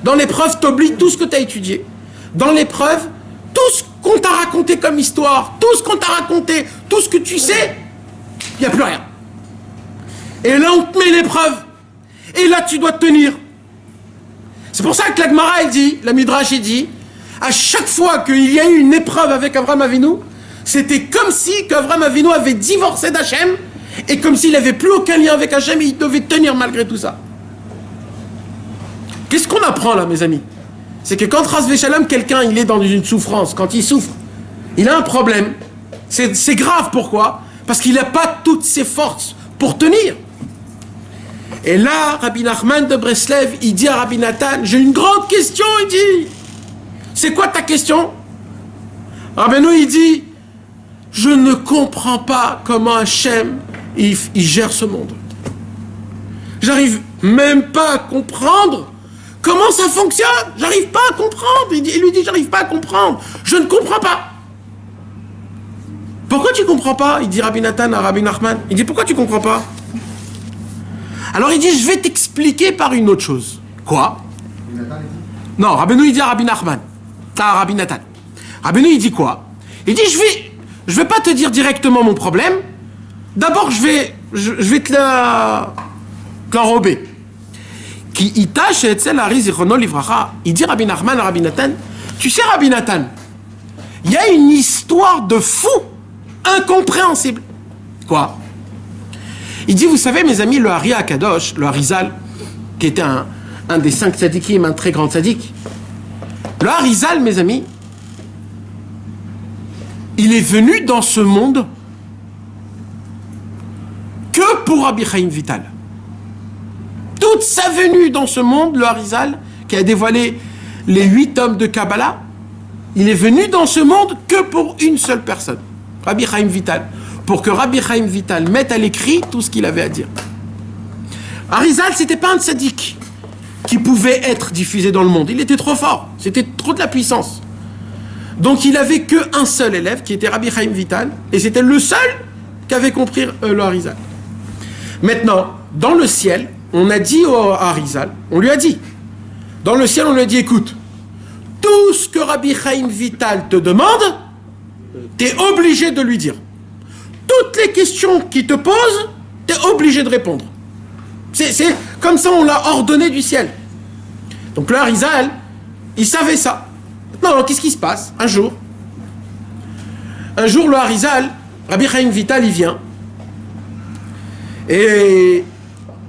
Speaker 2: Dans l'épreuve, tu oublies tout ce que tu as étudié. Dans l'épreuve, tout ce qu'on t'a raconté comme histoire, tout ce qu'on t'a raconté, tout ce que tu sais, il n'y a plus rien. Et là, on te met l'épreuve. Et là, tu dois te tenir. C'est pour ça que la Gemara, elle dit, la Midrash, il dit, à chaque fois qu'il y a eu une épreuve avec Avraham Avinu, c'était comme si Avraham Avinu avait divorcé d'Hachem, et comme s'il n'avait plus aucun lien avec Hachem, et il devait tenir malgré tout ça. Qu'est-ce qu'on apprend là, mes amis? C'est que quand Ras Veshalom, quelqu'un il est dans une souffrance, quand il souffre, il a un problème. C'est grave, pourquoi? Parce qu'il n'a pas toutes ses forces pour tenir. Et là, Rabbi Nachman de Breslev, il dit à Rabbi Nathan, j'ai une grande question, il dit. C'est quoi ta question? Rabbeinu, il dit, je ne comprends pas comment Hachem, il gère ce monde. J'arrive même pas à comprendre comment ça fonctionne. J'arrive pas à comprendre. Il lui dit, j'arrive pas à comprendre. Je ne comprends pas. Pourquoi tu comprends pas? Il dit Rabbi Nathan à Rabbi Nachman. Il dit, pourquoi tu comprends pas? Alors il dit, je vais t'expliquer par une autre chose. Quoi? Non, Rabbeinu, il dit à Rabbi Nachman. À Rabbi Nathan. Rabbeinu, il dit quoi? Il dit, je vais pas te dire directement mon problème. D'abord, je vais te l'enrober. Qui itache et etzel ari zichrono livracha. Il dit Rabbi Nachman à Rabbi Nathan, tu sais Rabbi Nathan, il y a une histoire de fou, incompréhensible. Quoi? Il dit, vous savez mes amis, le Hari Akadosh, le Harizal, qui était un des 5 tzadikim, un très grand tzadik, le Harizal, mes amis, il est venu dans ce monde que pour Rabbi Chaim Vital. Toute sa venue dans ce monde, le Harizal, qui a dévoilé les 8 tomes de Kabbalah, il est venu dans ce monde que pour une seule personne, Rabbi Chaim Vital, pour que Rabbi Chaim Vital mette à l'écrit tout ce qu'il avait à dire. Harizal, c'était pas un tzaddik qui pouvait être diffusé dans le monde. Il était trop fort, c'était trop de la puissance. Donc il avait qu'un seul élève, qui était Rabbi Chaim Vital, et c'était le seul qui avait compris le Harizal. Maintenant, dans le ciel, on a dit au Harizal, on lui a dit, dans le ciel, on lui a dit, écoute, tout ce que Rabbi Chaim Vital te demande, tu es obligé de lui dire. Toutes les questions qu'il te pose, tu es obligé de répondre. C'est comme ça, on l'a ordonné du ciel. Donc le Harizal, il savait ça. Non, qu'est-ce qui se passe? Un jour, le Harizal, Rabbi Chaim Vital, il vient, et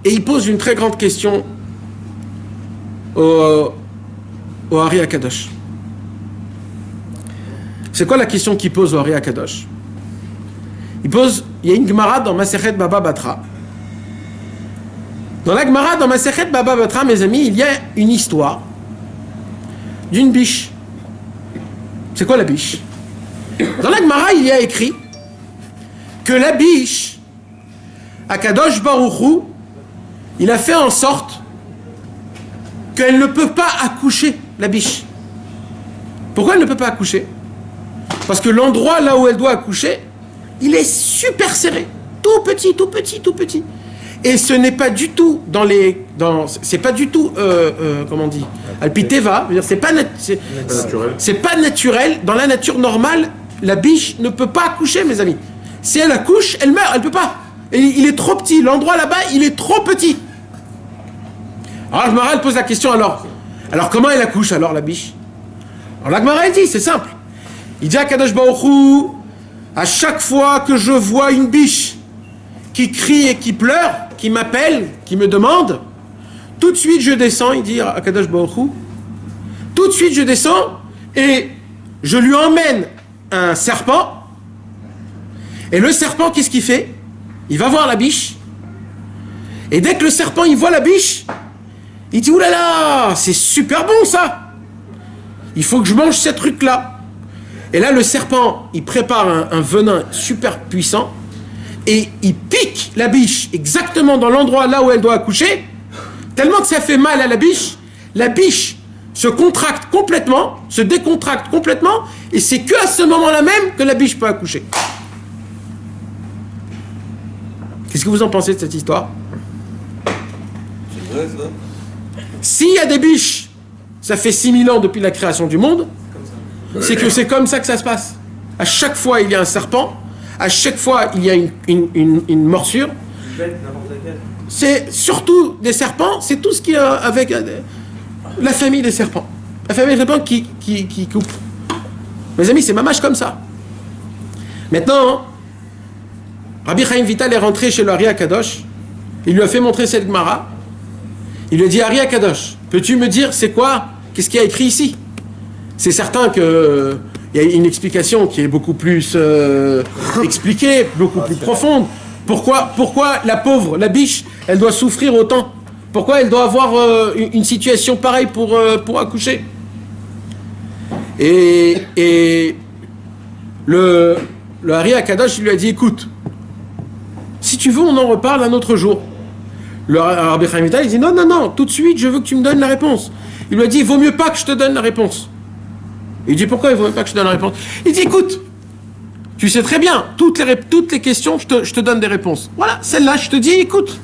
Speaker 2: il pose une très grande question au Hari Akadosh. C'est quoi la question qu'il pose au Hari Akadosh? Il y a une Gemara dans Masechet Baba Batra. Dans la Gemara, dans Masechet Baba Batra, mes amis, il y a une histoire d'une biche. C'est quoi la biche? Dans la Gemara, il y a écrit que la biche, Akadosh Baruch Hu, il a fait en sorte qu'elle ne peut pas accoucher, la biche. Pourquoi elle ne peut pas accoucher? Parce que l'endroit là où elle doit accoucher, il est super serré, tout petit, tout petit, tout petit. Et ce n'est pas du tout c'est pas du tout, comment on dit, Alpiteva, c'est pas naturel. Dans la nature normale, la biche ne peut pas accoucher, mes amis. Si elle accouche, elle meurt, elle peut pas. Et il est trop petit, l'endroit là-bas, il est trop petit. Alors la Gemara pose la question, alors comment elle accouche alors la biche? Alors la Gemara dit, c'est simple. Il dit à Kadosh Baruch Hu, à chaque fois que je vois une biche qui crie et qui pleure, qui m'appelle, qui me demande, tout de suite je descends, il dit à Kadosh Baruch Hu, tout de suite je descends et je lui emmène un serpent Et le serpent, qu'est-ce qu'il fait? Il va voir la biche. Et dès que le serpent, il voit la biche, il dit, oulala, c'est super bon ça. Il faut que je mange ce truc-là. Et là, le serpent, il prépare un venin super puissant et il pique la biche exactement dans l'endroit là où elle doit accoucher, tellement que ça fait mal à la biche se contracte complètement, se décontracte complètement, et c'est que à ce moment-là même que la biche peut accoucher. Qu'est-ce que vous en pensez de cette histoire?
Speaker 4: C'est vrai ça?
Speaker 2: S'il y a des biches, ça fait 6000 ans depuis la création du monde, c'est que c'est comme ça que ça se passe. À chaque fois, il y a un serpent, à chaque fois, il y a une morsure. C'est surtout des serpents, c'est tout ce qui est avec la famille des serpents. La famille des serpents qui coupe. Mes amis, c'est mamache comme ça. Maintenant, Rabbi Chaim Vital est rentré chez le Ari Akadosh. Il lui a fait montrer cette Gemara. Il lui a dit, Ari Akadosh, peux-tu me dire c'est quoi? Qu'est-ce qu'il y a écrit ici? C'est certain qu'il y a une explication qui est beaucoup plus expliquée, beaucoup plus profonde. Pourquoi la pauvre, la biche, elle doit souffrir autant? Pourquoi elle doit avoir une situation pareille pour accoucher? Et le Ari Akadosh, il lui a dit, écoute, si tu veux, on en reparle un autre jour. Le Rabbi Chaim Vital, il dit, non, tout de suite, je veux que tu me donnes la réponse. Il lui a dit, il vaut mieux pas que je te donne la réponse. Il dit, pourquoi il vaut mieux pas que je te donne la réponse? Il dit, écoute, tu sais très bien, toutes les questions, je te donne des réponses. Voilà, celle-là, je te dis, écoute,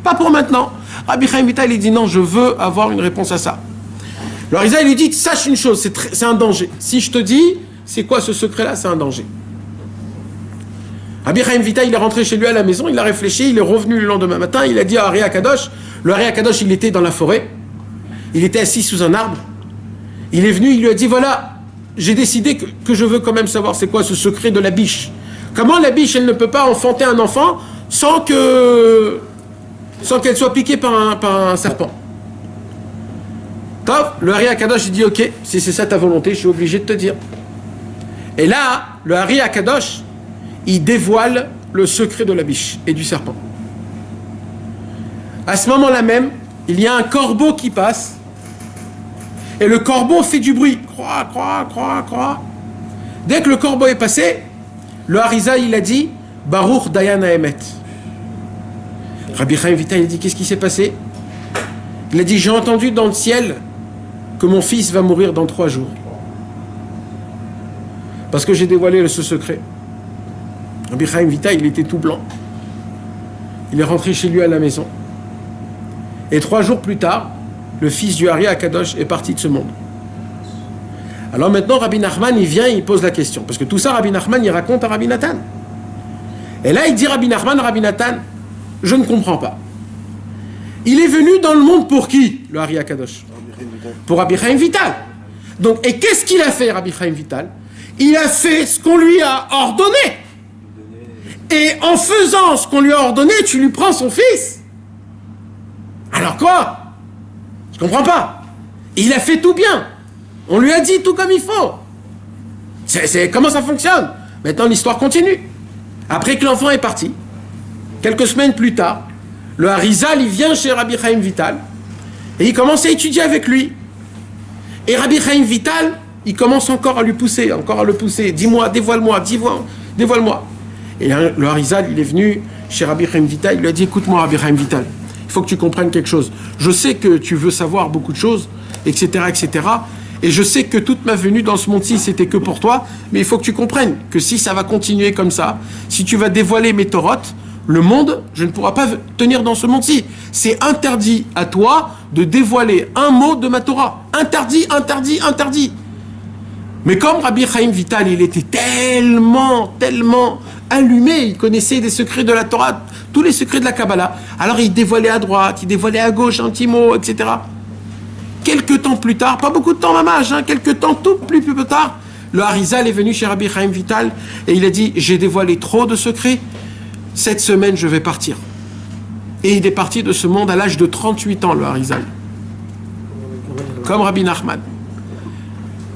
Speaker 2: pas pour maintenant. Rabbi Chaim Vital, il dit, non, je veux avoir une réponse à ça. Le Harizal, il lui dit, sache une chose, c'est un danger. Si je te dis, c'est quoi ce secret-là, c'est un danger. Rabbi Chaim Vital, il est rentré chez lui à la maison, il a réfléchi, il est revenu le lendemain matin, il a dit à Ari Akadosh, le Ari Akadosh, il était dans la forêt, il était assis sous un arbre, il est venu, il lui a dit, voilà, j'ai décidé que je veux quand même savoir c'est quoi ce secret de la biche. Comment la biche, elle ne peut pas enfanter un enfant sans qu'elle soit piquée par un serpent. Top, le Ari Akadosh, il dit, ok, si c'est ça ta volonté, je suis obligé de te dire. Et là, le Ari Akadosh, il dévoile le secret de la biche et du serpent. À ce moment-là même, il y a un corbeau qui passe, et le corbeau fait du bruit. Croix, croix, croix, croix. Dès que le corbeau est passé, le Harizal, il a dit, Baruch Dayan Haemet. Rabbi Chaim Vital, il dit, qu'est-ce qui s'est passé? Il a dit, j'ai entendu dans le ciel que mon fils va mourir dans 3 jours. Parce que j'ai dévoilé ce secret. Rabbi Chaim Vital, il était tout blanc. Il est rentré chez lui à la maison. Et 3 jours plus tard, le fils du Ari Akadosh est parti de ce monde. Alors maintenant, Rabbi Nachman, il vient, il pose la question. Parce que tout ça, Rabbi Nachman, il raconte à Rabbi Nathan. Et là, il dit Rabbi Nachman, Rabbi Nathan, je ne comprends pas. Il est venu dans le monde pour qui, le Ari Akadosh? Pour Rabbi Chaim Vital. Donc, et qu'est-ce qu'il a fait, Rabbi Chaim Vital? Il a fait ce qu'on lui a ordonné. Et en faisant ce qu'on lui a ordonné, tu lui prends son fils. Alors quoi? Je comprends pas. Il a fait tout bien. On lui a dit tout comme il faut. Comment ça fonctionne? Maintenant, l'histoire continue. Après que l'enfant est parti, quelques semaines plus tard, le Harizal, il vient chez Rabbi Chaim Vital et il commence à étudier avec lui. Et Rabbi Chaim Vital, il commence encore à le pousser. Dis-moi, dévoile-moi, dévoile-moi. Et le Harizal, il est venu chez Rabbi Chaim Vital, il lui a dit, écoute-moi Rabbi Chaim Vital, il faut que tu comprennes quelque chose. Je sais que tu veux savoir beaucoup de choses, etc., etc., et je sais que toute ma venue dans ce monde-ci, c'était que pour toi, mais il faut que tu comprennes que si ça va continuer comme ça, si tu vas dévoiler mes torotes, le monde, je ne pourrai pas tenir dans ce monde-ci. C'est interdit à toi de dévoiler un mot de ma Torah. Interdit, interdit, interdit. Mais comme Rabbi Chaim Vital, il était tellement allumé, il connaissait des secrets de la Torah, tous les secrets de la Kabbalah, alors il dévoilait à droite, il dévoilait à gauche un petit mot, etc. Quelques temps plus tard, pas beaucoup de temps mamage, quelques temps tout plus tard, le Harizal est venu chez Rabbi Chaim Vital et il a dit, j'ai dévoilé trop de secrets, cette semaine je vais partir. Et il est parti de ce monde à l'âge de 38 ans, le Harizal. Comme Rabbi Nachman.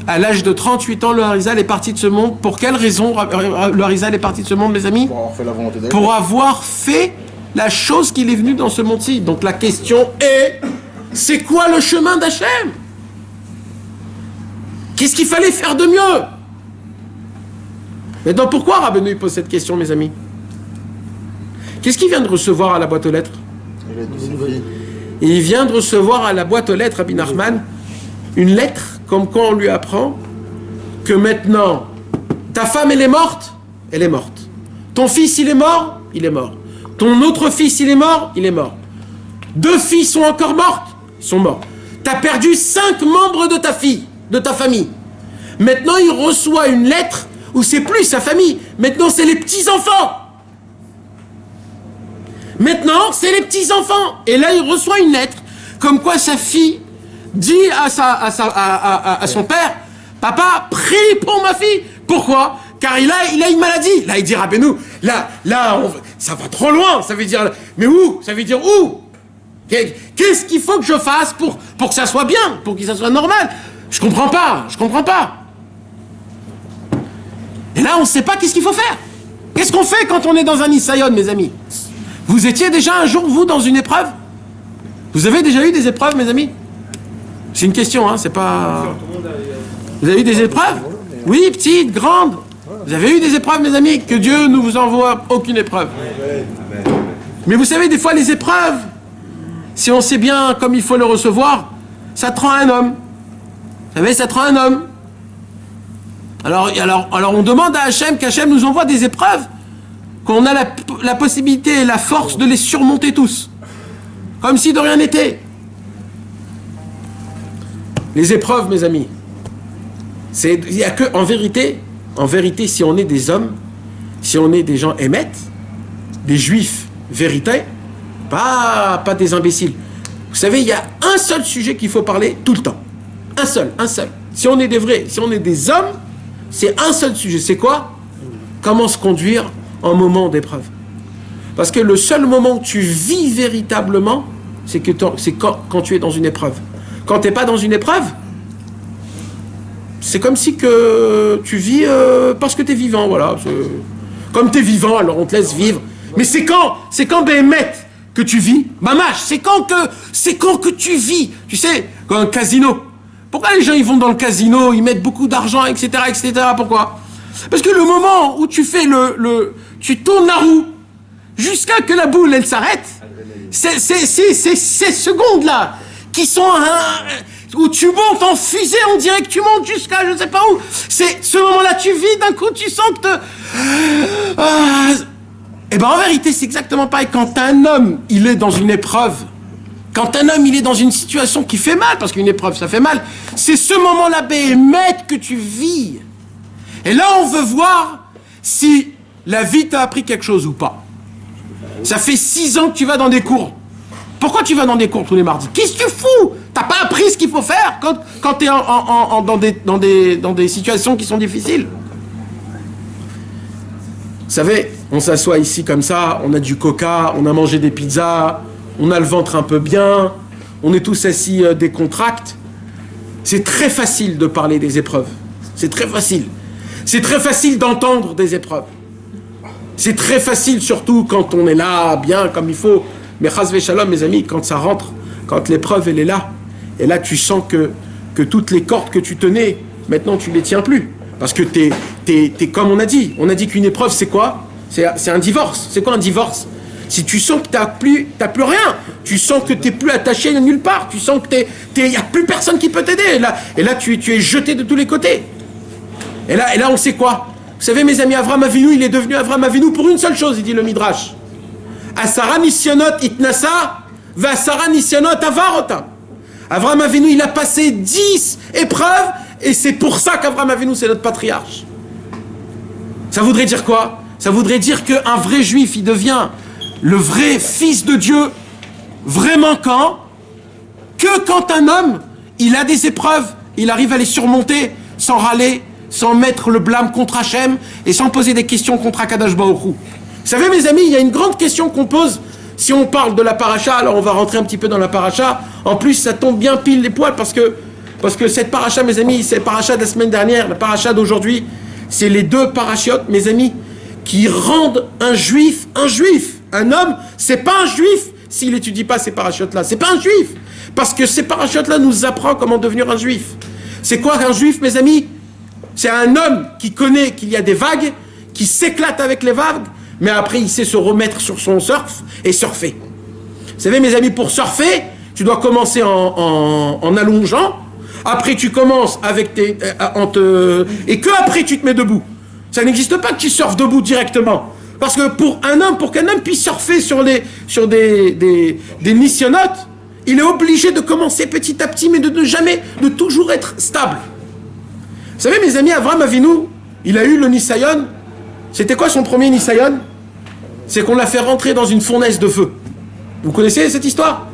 Speaker 2: À l'âge de 38 ans, le Harizal est parti de ce monde. Pour quelle raison le Harizal est parti de ce monde, mes amis?
Speaker 3: Pour avoir fait la volonté d'Hachem.
Speaker 2: Pour avoir fait la chose qu'il est venu dans ce monde-ci. Donc la question est, c'est quoi le chemin d'Hachem? Qu'est-ce qu'il fallait faire de mieux? Maintenant, pourquoi Rabbeinu pose cette question, mes amis? Qu'est-ce qu'il vient de recevoir à la boîte aux lettres?
Speaker 3: Il a dit c'est fini.
Speaker 2: Il vient de recevoir à la boîte aux lettres, Rabbi Nachman, une lettre comme quand on lui apprend que maintenant, ta femme, elle est morte, elle est morte. Ton fils, il est mort, il est mort. Ton autre fils, il est mort, il est mort. 2 filles sont encore mortes, sont morts. Tu as perdu 5 membres de ta famille. Maintenant, il reçoit une lettre où c'est plus sa famille. Maintenant, c'est les petits-enfants. Maintenant, c'est les petits-enfants. Et là, il reçoit une lettre comme quoi sa fille dit à son père, papa, prie pour ma fille. Pourquoi? Car il a une maladie. Là, il dit, Rabbeinu, ça va trop loin. Ça veut dire, mais où? Ça veut dire où? Qu'est-ce qu'il faut que je fasse pour que ça soit bien, pour que ça soit normal? Je comprends pas. Et là, on ne sait pas qu'est-ce qu'il faut faire. Qu'est-ce qu'on fait quand on est dans un Nisayon, mes amis? Vous étiez déjà un jour, vous, dans une épreuve? Vous avez déjà eu des épreuves, mes amis? C'est une question, hein, c'est pas... Vous avez eu des épreuves? Oui, petites, grandes. Vous avez eu des épreuves, mes amis? Que Dieu ne vous envoie aucune épreuve. Mais vous savez, des fois, les épreuves, si on sait bien comme il faut le recevoir, ça te rend un homme. Vous savez, ça te rend un homme. Alors on demande à Hachem qu'Hachem nous envoie des épreuves, qu'on a la possibilité et la force de les surmonter tous. Comme si de rien n'était. Les épreuves, mes amis, il n'y a que, en vérité, si on est des hommes, si on est des gens émettes, des juifs vérités, pas des imbéciles. Vous savez, il y a un seul sujet qu'il faut parler tout le temps. Un seul. Si on est des vrais, si on est des hommes, c'est un seul sujet. C'est quoi? Comment se conduire en moment d'épreuve. Parce que le seul moment où tu vis véritablement, c'est quand tu es dans une épreuve. Quand tu n'es pas dans une épreuve, c'est comme si que tu vis parce que tu es vivant. Voilà. Comme tu es vivant, alors on te laisse vivre. Mais c'est quand Béhémet que tu vis, Mamash, c'est quand que tu vis. Tu sais, comme un casino. Pourquoi les gens ils vont dans le casino, ils mettent beaucoup d'argent, etc., etc. Pourquoi? Parce que le moment où tu fais tu tournes la roue jusqu'à que la boule elle s'arrête, c'est ces secondes-là qui sont où tu montes en fusée, on dirait que tu montes jusqu'à je sais pas où. C'est ce moment-là, tu vis, d'un coup tu sens que et ben en vérité c'est exactement pareil. Quand un homme il est dans une épreuve, quand un homme il est dans une situation qui fait mal, parce qu'une épreuve ça fait mal, c'est ce moment-là, Béhémet, que tu vis. Et là on veut voir si la vie t'a appris quelque chose ou pas. Ça fait 6 ans que tu vas dans des cours. Pourquoi tu vas dans des cours tous les mardis? Qu'est-ce que tu fous? T'as pas appris ce qu'il faut faire quand t'es dans des situations qui sont difficiles. Vous savez, on s'assoit ici comme ça, on a du coca, on a mangé des pizzas, on a le ventre un peu bien, on est tous assis décontractés. C'est très facile de parler des épreuves. C'est très facile. C'est très facile d'entendre des épreuves. C'est très facile, surtout quand on est là, bien, comme il faut. Mais chas v'shalom, mes amis, quand ça rentre, quand l'épreuve, elle est là, et là, tu sens que toutes les cordes que tu tenais, maintenant, tu les tiens plus. Parce que t'es comme on a dit. On a dit qu'une épreuve, c'est quoi? C'est un divorce. C'est quoi un divorce? Si tu sens que t'as plus rien, tu sens que t'es plus attaché à nulle part, tu sens que y a plus personne qui peut t'aider. Et là, tu es jeté de tous les côtés. Et là, on sait quoi? Vous savez, mes amis, Avraham Avinu, il est devenu Avraham Avinu pour une seule chose, il dit le Midrash. Asara nisyonot itnasa, vasara nisyonot avarotam. Avraham Avinu, il a passé 10 épreuves, et c'est pour ça qu'Avraham Avinu, c'est notre patriarche. Ça voudrait dire quoi? Ça voudrait dire qu'un vrai juif, il devient le vrai fils de Dieu, vraiment quand un homme, il a des épreuves, il arrive à les surmonter sans râler, sans mettre le blâme contre Hachem et sans poser des questions contre Akadosh Baruch Hu. Vous savez, mes amis, il y a une grande question qu'on pose si on parle de la paracha. Alors on va rentrer un petit peu dans la paracha. En plus, ça tombe bien pile les poils parce que Parce que cette paracha, mes amis, c'est la paracha de la semaine dernière, la paracha d'aujourd'hui, c'est les deux parachiotes, mes amis, qui rendent un juif. Un homme, c'est pas un juif s'il n'étudie pas ces parachiotes-là. C'est pas un juif. Parce que ces parachiotes-là nous apprennent comment devenir un juif. C'est quoi un juif, mes amis? C'est un homme qui connaît qu'il y a des vagues, qui s'éclate avec les vagues, mais après il sait se remettre sur son surf et surfer. Vous savez, mes amis, pour surfer, tu dois commencer en allongeant. Après, tu commences avec et que après tu te mets debout. Ça n'existe pas que tu surfes debout directement. Parce que pour qu'un homme puisse surfer sur des nissionotes, il est obligé de commencer petit à petit, mais de toujours être stable. Vous savez, mes amis, Avram Avinu, il a eu le Nisayon. C'était quoi son premier Nisayon? C'est qu'on l'a fait rentrer dans une fournaise de feu. Vous connaissez cette histoire?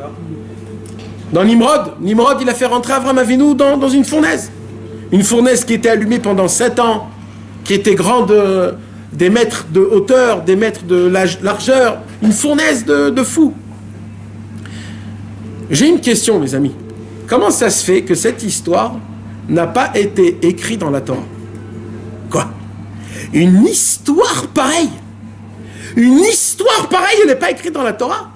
Speaker 2: Dans Nimrod, il a fait rentrer Avram Avinu dans une fournaise. Une fournaise qui était allumée pendant 7 ans, qui était grande des mètres de hauteur, des mètres de largeur. Une fournaise de fou. J'ai une question, mes amis. Comment ça se fait que cette histoire n'a pas été écrite dans la Torah? Quoi? Une histoire pareille? Une histoire pareille, elle n'est pas écrite dans la Torah?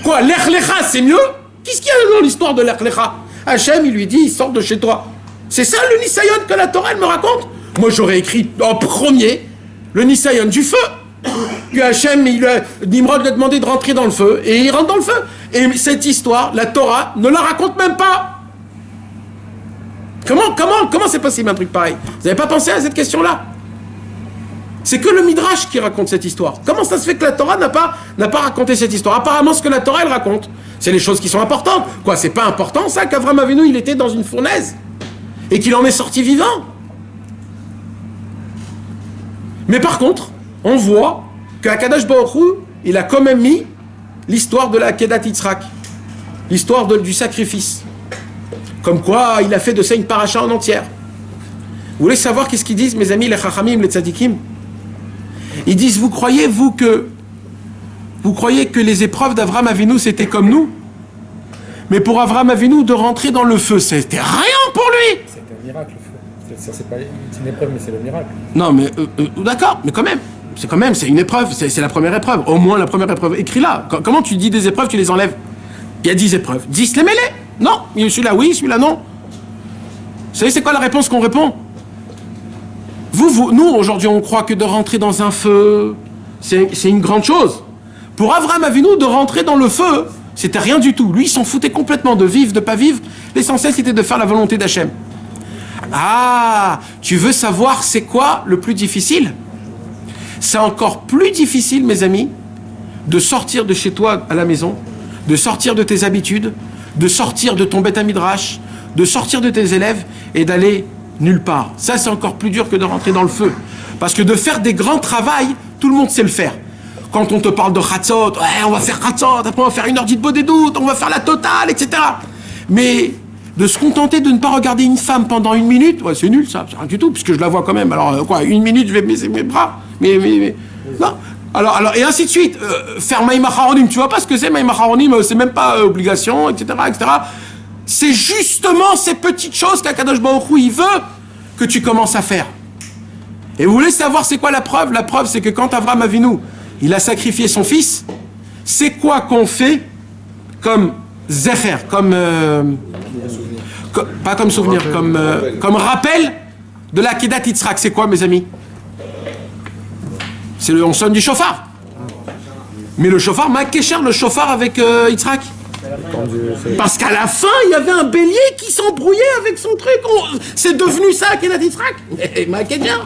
Speaker 2: Quoi? L'Ech Lecha, c'est mieux? Qu'est-ce qu'il y a dans l'histoire de l'Ech Lecha? Hachem, il lui dit, il sort de chez toi. C'est ça le Nisayon que la Torah, elle me raconte? Moi, j'aurais écrit en premier le Nisayon du feu. Que Hachem, Nimrod lui a demandé de rentrer dans le feu, et il rentre dans le feu. Et cette histoire, la Torah ne la raconte même pas. Comment c'est possible un truc pareil? Vous n'avez pas pensé à cette question-là? C'est que le Midrash qui raconte cette histoire. Comment ça se fait que la Torah n'a pas raconté cette histoire? Apparemment, ce que la Torah, elle raconte, c'est les choses qui sont importantes. Quoi, c'est pas important, ça, qu'Avram Avinu, il était dans une fournaise et qu'il en est sorti vivant. Mais par contre, on voit qu'Akadosh Baruch Hu, il a quand même mis l'histoire de la Kedat Yitzhak, l'histoire du sacrifice. Comme quoi, il a fait de ça une paracha en entière. Vous voulez savoir qu'est-ce qu'ils disent, mes amis, les Chachamim, les Tzadikim? Ils disent, vous croyez que les épreuves d'Avram Avinu, c'était comme nous? Mais pour Avram Avinu, de rentrer dans le feu, c'était rien pour lui!
Speaker 1: C'est un miracle, le feu. C'est pas une épreuve, mais c'est le miracle.
Speaker 2: Non, mais d'accord, mais quand même, c'est une épreuve, c'est la première épreuve. Au moins la première épreuve. Écris-la. Comment tu dis des épreuves, tu les enlèves? Il y a 10 épreuves. 10 les mêlés? Non. Celui-là, oui, celui-là, non. Vous savez, c'est quoi la réponse qu'on répond? Nous, aujourd'hui, on croit que de rentrer dans un feu, c'est une grande chose. Pour Avram Avinu, de rentrer dans le feu, c'était rien du tout. Lui, il s'en foutait complètement de vivre, de pas vivre. L'essentiel, c'était de faire la volonté d'Hachem. Ah, tu veux savoir c'est quoi le plus difficile? C'est encore plus difficile, mes amis, de sortir de chez toi à la maison, de sortir de tes habitudes, de sortir de ton Beth Midrash, de sortir de tes élèves et d'aller nulle part. Ça, c'est encore plus dur que de rentrer dans le feu. Parce que de faire des grands travails, tout le monde sait le faire. Quand on te parle de Chatzot, ouais, on va faire Chatzot, après on va faire une heure d'Itbo des doutes, on va faire la totale, etc. Mais de se contenter de ne pas regarder une femme pendant 1 minute, ouais, c'est nul ça, c'est rien du tout, puisque je la vois quand même. Alors quoi, 1 minute, je vais baisser mes bras, mais non. Alors, et ainsi de suite. Faire Maïma Haronim, tu vois pas ce que c'est Maïma Haronim, c'est même pas obligation, etc., etc. C'est justement ces petites choses qu'Akadosh Baruch Hu, il veut que tu commences à faire. Et vous voulez savoir c'est quoi la preuve? La preuve, c'est que quand Avram Avinu, il a sacrifié son fils, c'est quoi qu'on fait comme zecher, pas comme souvenir, comme rappel de la Kedat Yitzhak? C'est quoi, mes amis? On sonne du chauffard. Mais le chauffard, Makesher, le chauffard avec Yitzhak. Parce qu'à la fin, il y avait un bélier qui s'embrouillait avec son truc. C'est devenu ça, Kedat Yitzhak. Makesher.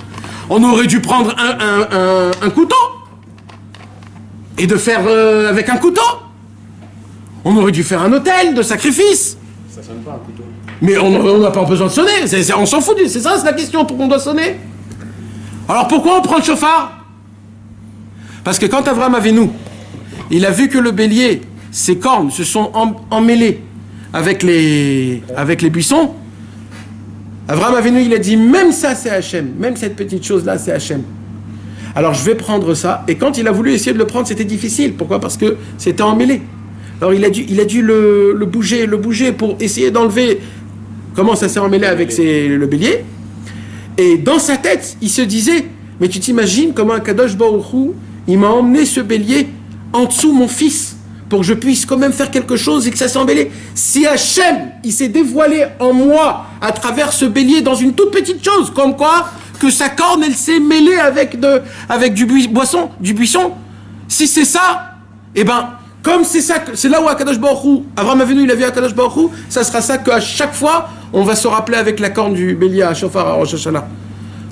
Speaker 2: On aurait dû prendre un couteau et de faire avec un couteau. On aurait dû faire un autel de sacrifice.
Speaker 1: Ça sonne pas un couteau.
Speaker 2: Mais on n'a pas besoin de sonner. On s'en fout. C'est ça, c'est la question. Pourquoi on doit sonner? Alors pourquoi on prend le chauffard? Parce que quand Avram Avinu, il a vu que le bélier, ses cornes se sont emmêlées avec les buissons, Avram Avinu, il a dit, même ça c'est Hachem, même cette petite chose-là c'est Hachem. Alors je vais prendre ça, et quand il a voulu essayer de le prendre, c'était difficile. Pourquoi? Parce que c'était emmêlé. Alors il a dû le bouger pour essayer d'enlever Comment ça s'est emmêlé avec le bélier. Et dans sa tête, il se disait, mais tu t'imagines comment Akadosh Baruch Hu, il m'a emmené ce bélier en dessous mon fils, pour que je puisse quand même faire quelque chose et que ça s'est emmêlé. Si Hachem, il s'est dévoilé en moi à travers ce bélier dans une toute petite chose, comme quoi que sa corne, elle s'est mêlée avec du buisson. Si c'est ça, eh ben, comme c'est ça, c'est là où Akadosh Baruch Hu, Avraham Avinu, il a vu Akadosh Baruch Hu, ça sera ça qu'à chaque fois, on va se rappeler avec la corne du bélier à Shofar, à Rosh Hashanah.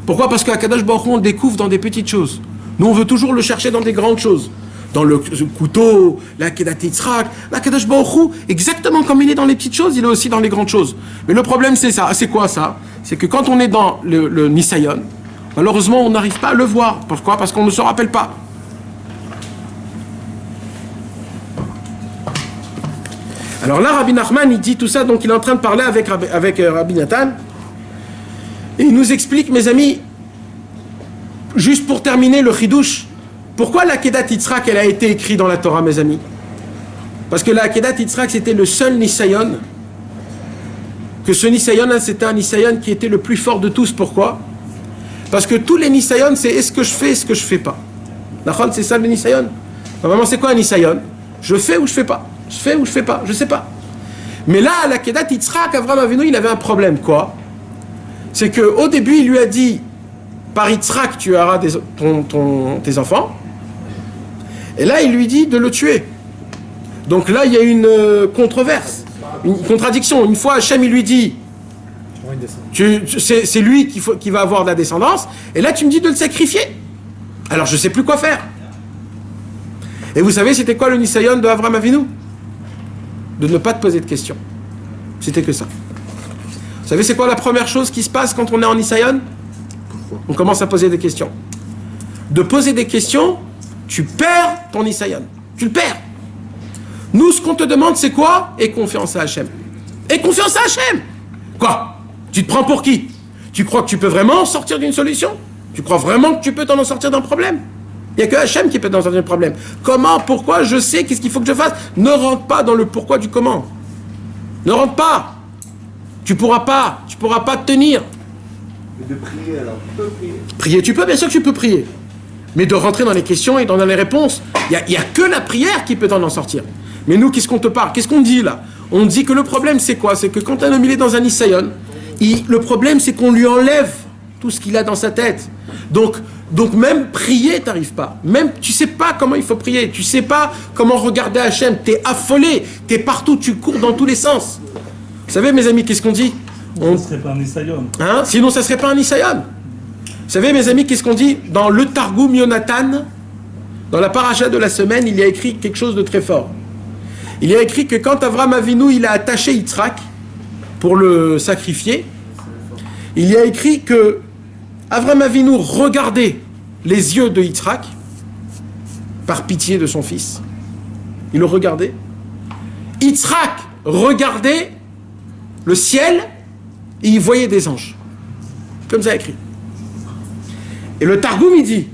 Speaker 2: Pourquoi? Parce qu'Akadosh Baruch Hu, on le découvre dans des petites choses. Nous, on veut toujours le chercher dans des grandes choses. Dans le couteau, la Kedat Yitzhak, la Kadosh Baruch Hu, exactement comme il est dans les petites choses, il est aussi dans les grandes choses. Mais le problème, c'est ça. C'est quoi ça? C'est que quand on est dans le Nisayon, malheureusement, on n'arrive pas à le voir. Pourquoi? Parce qu'on ne se rappelle pas. Alors là, Rabbi Nachman, il dit tout ça, donc il est en train de parler avec Rabbi Nathan. Et il nous explique, mes amis, juste pour terminer le Chidouche, pourquoi la Kedat Yitzhak, elle a été écrite dans la Torah, mes amis? Parce que la Kedat Yitzhak, c'était le seul Nisayon, que ce Nisayon, c'était un Nisayon qui était le plus fort de tous. Pourquoi? Parce que tous les Nisayon, c'est est-ce que je fais, est-ce que je fais pas. D'accord? C'est ça le Nisayon. Normalement, c'est quoi un Nisayon? Je fais ou je fais pas? Je fais ou je fais pas? Je sais pas. Mais là, la Kedat Yitzhak, Avraham Avinu, il avait un problème. Quoi? C'est qu'au début, il lui a dit, par Yitzhak, tu auras tes enfants. Et là, il lui dit de le tuer. Donc là, il y a une controverse, une contradiction. Une fois, Hachem, il lui dit, c'est lui qui va avoir de la descendance. Et là, tu me dis de le sacrifier. Alors, je ne sais plus quoi faire. Et vous savez, c'était quoi le Nisayon de Avraham Avinu? De ne pas te poser de questions. C'était que ça. Vous savez, c'est quoi la première chose qui se passe quand on est en Nisayon? On commence à poser des questions. De poser des questions, tu perds ton Nisayon. Tu le perds. Nous, ce qu'on te demande, c'est quoi? Aie confiance à Hachem. Aie confiance à Hachem. Quoi? Tu te prends pour qui? Tu crois que tu peux vraiment sortir d'une solution? Tu crois vraiment que tu peux t'en sortir d'un problème? Il n'y a que Hachem qui peut t'en sortir d'un problème. Comment? Pourquoi? Je sais, qu'est-ce qu'il faut que je fasse? Ne rentre pas dans le pourquoi du comment. Ne rentre pas. Tu pourras pas te tenir.
Speaker 3: Mais de prier alors, tu peux prier.
Speaker 2: Prier, tu peux, bien sûr que tu peux prier. Mais de rentrer dans les questions et dans les réponses, il n'y a que la prière qui peut t'en sortir. Mais nous, qu'est-ce qu'on te parle? Qu'est-ce qu'on dit là? On dit que le problème, c'est quoi? C'est que quand un homme il est dans un Nisayon, le problème, c'est qu'on lui enlève tout ce qu'il a dans sa tête. Donc même prier, t'arrives pas. Même, tu sais pas comment il faut prier. Tu sais pas comment regarder Hachem. T'es affolé. T'es partout. Tu cours dans tous les sens. Vous savez, mes amis, qu'est-ce qu'on dit?
Speaker 5: Ça serait pas un Nisayon.
Speaker 2: Hein? Sinon, ça serait pas un Nisayon. Vous savez, mes amis, qu'est-ce qu'on dit? Dans le Targum Yonatan, dans la paracha de la semaine, il y a écrit quelque chose de très fort. Il y a écrit que quand Avraham Avinu, il a attaché Yitzhak pour le sacrifier, il y a écrit que Avraham Avinu regardait les yeux de Yitzhak par pitié de son fils. Il le regardait. Yitzhak regardait le ciel et il voyait des anges. Comme ça écrit. Et le Targum, il dit,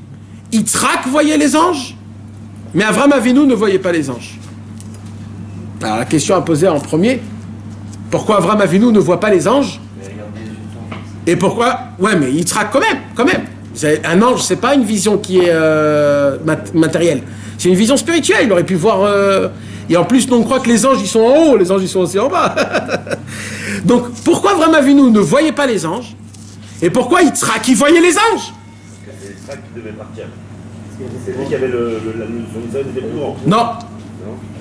Speaker 2: Yitzhak voyait les anges, mais Avraham Avinu ne voyait pas les anges. Alors la question à poser en premier, pourquoi Avraham Avinu ne voit pas les anges? Et pourquoi? Ouais, mais Yitzhak quand même. Un ange, c'est pas une vision qui est matérielle. C'est une vision spirituelle. Il aurait pu voir... Et en plus, nous, on croit que les anges, ils sont en haut, les anges, ils sont aussi en bas. Donc, pourquoi Avraham Avinu ne voyait pas les anges? Et pourquoi Yitzhak, il voyait les anges?
Speaker 6: C'est Yitzhak qui devait partir. C'est lui qui avait son Nisayon était plus grand.
Speaker 2: Non.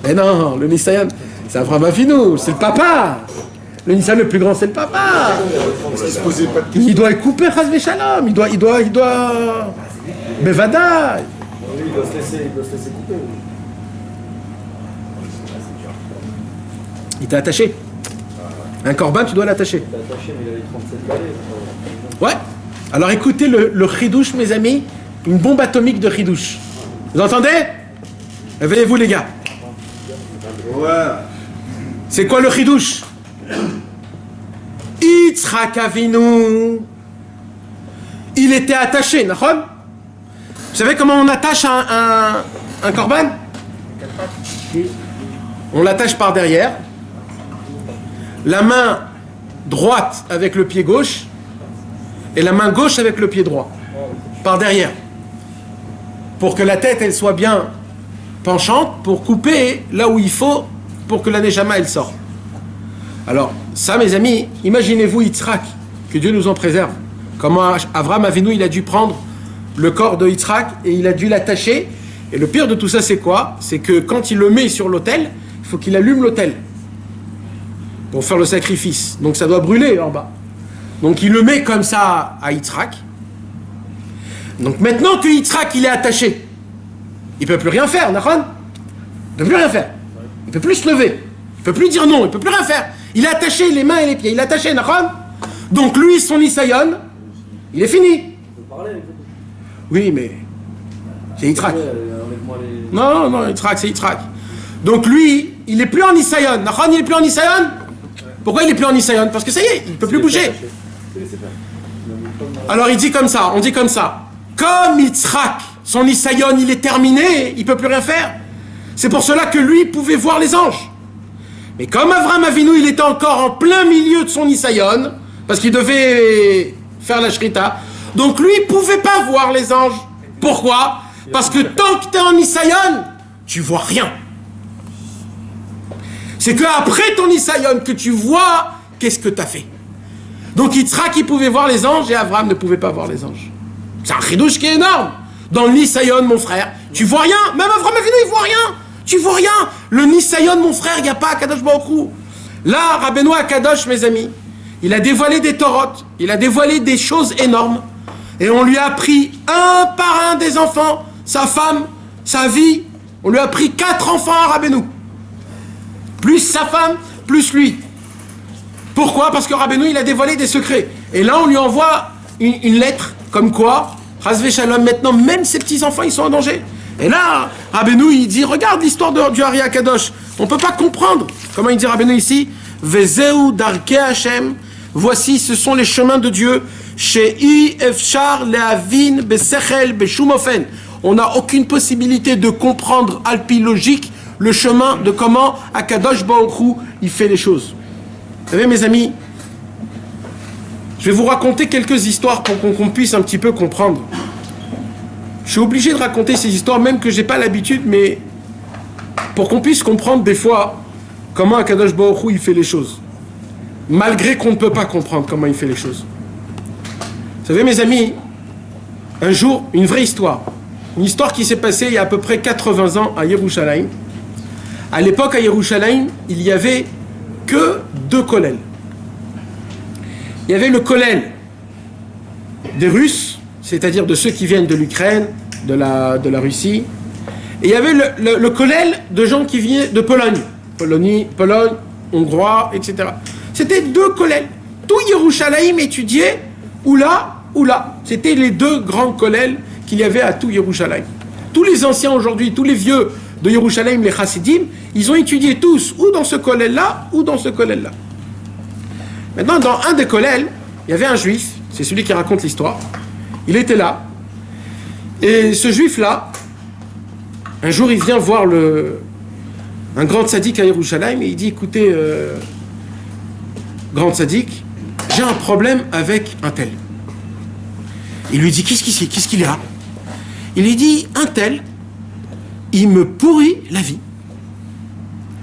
Speaker 2: Mais non, le Nisayon, c'est Avraham Avinu, c'est le papa. Le Nisayon le plus grand, c'est le papa. Il doit couper Chas Shalom. Il doit... Bevada.
Speaker 3: Il doit se laisser couper.
Speaker 2: Il t'a attaché. Un corban, tu dois l'attacher.
Speaker 3: Il est attaché, mais il avait 37 balais.
Speaker 2: Ouais. Alors écoutez le chidouche, mes amis. Une bombe atomique de chidouche. Vous entendez? Réveillez-vous, les gars.
Speaker 3: Ouais.
Speaker 2: C'est quoi le chidouche? Yitzhak Avinu, il était attaché, d'accord? Vous savez comment on attache un corban? On l'attache par derrière. La main droite avec le pied gauche et la main gauche avec le pied droit, par derrière. Pour que la tête, elle soit bien penchante, pour couper là où il faut, pour que la Neshama, elle sorte. Alors, ça, mes amis, imaginez-vous Yitzhak, que Dieu nous en préserve. Comment Avraham Avinu, il a dû prendre le corps de Yitzhak et il a dû l'attacher. Et le pire de tout ça, c'est quoi? C'est que quand il le met sur l'autel, il faut qu'il allume l'autel pour faire le sacrifice. Donc ça doit brûler en bas. Donc il le met comme ça à Yitzhak. Donc maintenant que Yitzhak, il est attaché, il ne peut plus rien faire, Nachon? Il ne peut plus rien faire. Il ne peut plus se lever. Il ne peut plus dire non, il ne peut plus rien faire. Il est attaché les mains et les pieds. Il est attaché, Nachon? Donc lui, son Nisayon, il est fini. Oui, mais c'est Yitzhak. Non, non, Yitzhak, c'est Yitzhak. Donc lui, il n'est plus en Nisayon. Nachon, il n'est plus en Nisayon? Pourquoi il n'est plus en Nisayon? Parce que ça y est, il ne peut plus bouger. Alors il dit comme ça, on dit comme ça. Comme Yitzhak, son Nisayon, il est terminé, il ne peut plus rien faire. C'est pour cela que lui pouvait voir les anges. Mais comme Avraham Avinu, il était encore en plein milieu de son Nisayon, parce qu'il devait faire la shrita, donc lui, il ne pouvait pas voir les anges. Pourquoi? Parce que tant que tu es en Nisayon, tu vois rien. C'est qu'après ton Nisayon que tu vois qu'est-ce que tu as fait. Donc Yitzhak, il pouvait voir les anges et Avraham ne pouvait pas voir les anges. C'est un chidouche qui est énorme. Dans le Nisayon, mon frère, tu vois rien. Même Avraham Avinu, il voit rien. Tu vois rien. Le Nisayon, mon frère, il n'y a pas à Kadosh Baruch Hu. Là, Rabbeinu Akadosh, mes amis, il a dévoilé des Torotes, il a dévoilé des choses énormes. Et on lui a pris un par un des enfants, sa femme, sa vie. On lui a pris 4 enfants à Rabbeinu. Plus sa femme, plus lui. Pourquoi? Parce que Rabbeinu, il a dévoilé des secrets. Et là, on lui envoie une lettre, comme quoi, Chasvé Shalom, maintenant, même ses petits-enfants, ils sont en danger. Et là, Rabbeinu, il dit, regarde l'histoire du Ari Akadosh. On ne peut pas comprendre. Comment il dit Rabbeinu ici? Vezeu darke Hashem. Voici, ce sont les chemins de Dieu. Shei efshar lehavin besechel beshumofen. On n'a aucune possibilité de comprendre, alpi logique, le chemin de comment Akadosh Baruch Hu, il fait les choses. Vous savez, mes amis, je vais vous raconter quelques histoires pour qu'on puisse un petit peu comprendre. Je suis obligé de raconter ces histoires, même que je n'ai pas l'habitude, mais pour qu'on puisse comprendre des fois comment Akadosh Baruch Hu, il fait les choses. Malgré qu'on ne peut pas comprendre comment il fait les choses. Vous savez, mes amis, un jour, une vraie histoire. Une histoire qui s'est passée il y a à peu près 80 ans à Yerushalayim. À l'époque, à Yerushalayim, il n'y avait que 2 kollels. Il y avait le kollel des Russes, c'est-à-dire de ceux qui viennent de l'Ukraine, de la Russie. Et il y avait le kollel de gens qui venaient de Pologne, Hongrois, etc. C'était 2 kollels. Tout Yerushalayim étudiait ou là. C'était les 2 grands kollels qu'il y avait à tout Yerushalayim. Tous les anciens aujourd'hui, tous les vieux de Yerushalayim, les chassidim, ils ont étudié tous, ou dans ce kollel-là, ou dans ce kollel-là. Maintenant, dans un des kollels, il y avait un juif, c'est celui qui raconte l'histoire. Il était là, et ce juif-là, un jour, il vient voir un grand tzaddik à Yerushalayim, et il dit, écoutez, grand tzaddik, j'ai un problème avec un tel. Il lui dit, qu'est-ce qu'il y a? Il lui dit, un tel, il me pourrit la vie.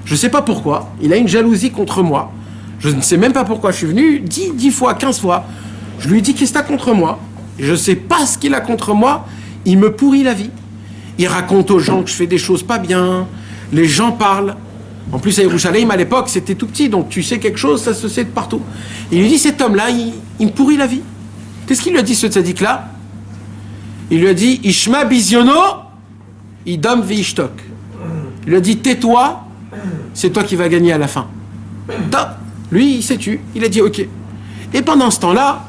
Speaker 2: Je ne sais pas pourquoi. Il a une jalousie contre moi. Je ne sais même pas pourquoi. Je suis venu 10 fois, 15 fois. Je lui dis, qu'est-ce que tu as contre moi? Je ne sais pas ce qu'il a contre moi. Il me pourrit la vie. Il raconte aux gens que je fais des choses pas bien. Les gens parlent. En plus, à Yerushalayim, à l'époque, c'était tout petit. Donc, tu sais quelque chose, ça se sait de partout. Il lui dit, cet homme-là, il me pourrit la vie. Qu'est-ce qu'il lui a dit, ce tzaddik-là? Il lui a dit, Ishma biziono, idam veishtok. Il lui a dit, tais-toi, c'est toi qui vas gagner à la fin. Lui, il s'est tu. Il a dit, ok. Et pendant ce temps-là,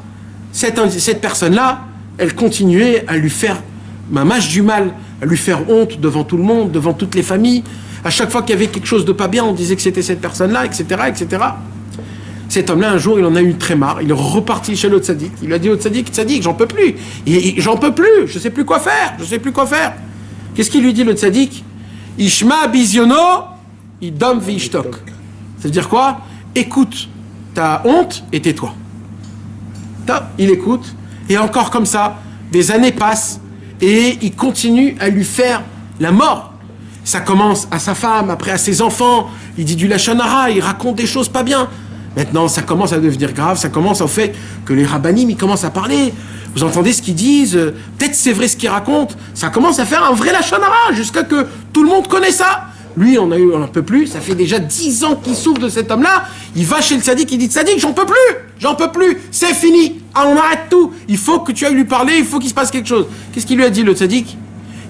Speaker 2: cette personne-là, elle continuait à lui faire mâche du mal, à lui faire honte devant tout le monde, devant toutes les familles. À chaque fois qu'il y avait quelque chose de pas bien, on disait que c'était cette personne-là, etc., etc. Cet homme-là, un jour, il en a eu très marre. Il est reparti chez le tzaddik. Il lui a dit au tzaddik, j'en peux plus. J'en peux plus. Je sais plus quoi faire. Qu'est-ce qu'il lui dit, le tzaddik? Ishma biziono, idam veishtok. Ça veut dire quoi? Écoute ta honte et tais-toi. Il écoute, et encore comme ça, des années passent, et il continue à lui faire la mort. Ça commence à sa femme, après à ses enfants, il dit du lachon hara, il raconte des choses pas bien. Maintenant, ça commence à devenir grave, ça commence au fait que les rabbanim, ils commencent à parler. Vous entendez ce qu'ils disent, peut-être c'est vrai ce qu'ils racontent. Ça commence à faire un vrai lachon hara, jusqu'à que tout le monde connaît ça. Lui, on n'en peut plus, ça fait déjà 10 ans qu'il souffre de cet homme-là. Il va chez le tzaddik, il dit tzaddik, j'en peux plus, c'est fini. Ah, on arrête tout, il faut que tu ailles lui parler, il faut qu'il se passe quelque chose. Qu'est-ce qu'il lui a dit le tzaddik?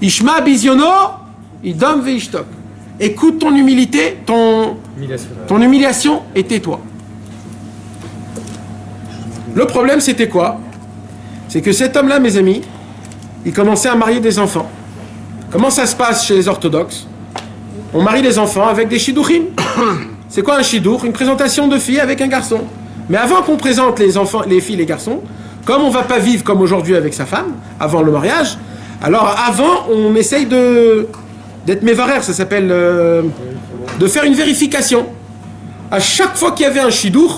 Speaker 2: Ishma biziono, idom veishtok. Écoute ton humilité, ton humiliation et tais-toi. Le problème, c'était quoi? C'est que cet homme-là, mes amis, il commençait à marier des enfants. Comment ça se passe chez les orthodoxes? On marie les enfants avec des shidouchim. C'est quoi un shidouch? Une présentation de filles avec un garçon. Mais avant qu'on présente les enfants, les filles, les garçons, comme on ne va pas vivre comme aujourd'hui avec sa femme, avant le mariage, alors avant, on essaye d'être mévarer, ça s'appelle de faire une vérification. À chaque fois qu'il y avait un shidouch,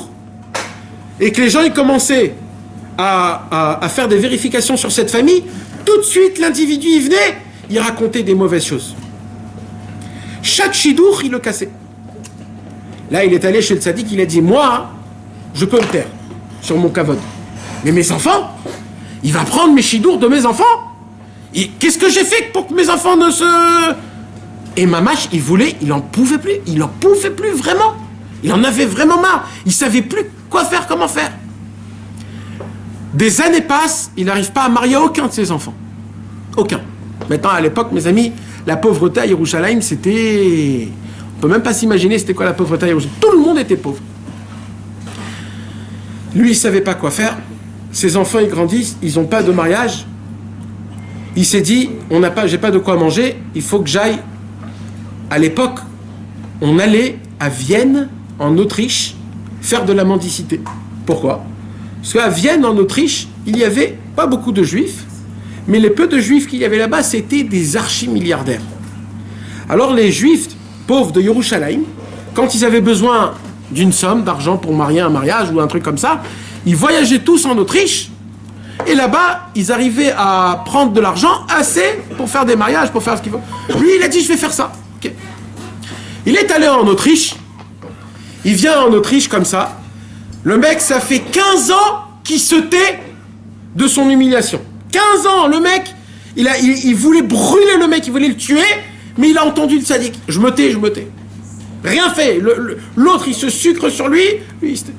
Speaker 2: et que les gens ils commençaient à faire des vérifications sur cette famille, tout de suite l'individu y venait, il racontait des mauvaises choses. Chaque shidouch, il le cassait. Là, il est allé chez le tzaddik, il a dit, moi, je peux me taire sur mon kavod. Mais mes enfants, il va prendre mes shidouchs de mes enfants. Qu'est-ce que j'ai fait pour que mes enfants ne se... Et Mamash, il en pouvait plus vraiment. Il en avait vraiment marre. Il savait plus quoi faire, comment faire. Des années passent, il n'arrive pas à marier aucun de ses enfants. Aucun. Maintenant, à l'époque, mes amis, la pauvreté à Yerushalayim, c'était... On peut même pas s'imaginer c'était quoi la pauvreté à Yerushalayim. Tout le monde était pauvre. Lui, il savait pas quoi faire. Ses enfants, ils grandissent, ils n'ont pas de mariage. Il s'est dit, j'ai pas de quoi manger, il faut que j'aille. À l'époque, on allait à Vienne, en Autriche, faire de la mendicité. Pourquoi? Parce qu'à Vienne, en Autriche, il n'y avait pas beaucoup de juifs, mais les peu de juifs qu'il y avait là-bas, c'était des archi-milliardaires. Alors les juifs pauvres de Yerushalayim, quand ils avaient besoin d'une somme d'argent pour marier un mariage ou un truc comme ça, ils voyageaient tous en Autriche, et là-bas, ils arrivaient à prendre de l'argent assez pour faire des mariages, pour faire ce qu'il faut. Lui, il a dit, je vais faire ça. Okay. Il est allé en Autriche, il vient en Autriche comme ça, le mec, ça fait 15 ans qu'il se tait de son humiliation. 15 ans, le mec, il voulait brûler le mec, il voulait le tuer, mais il a entendu le tzaddik. Je me tais. Rien fait. L'autre, il se sucre sur lui, il se tait.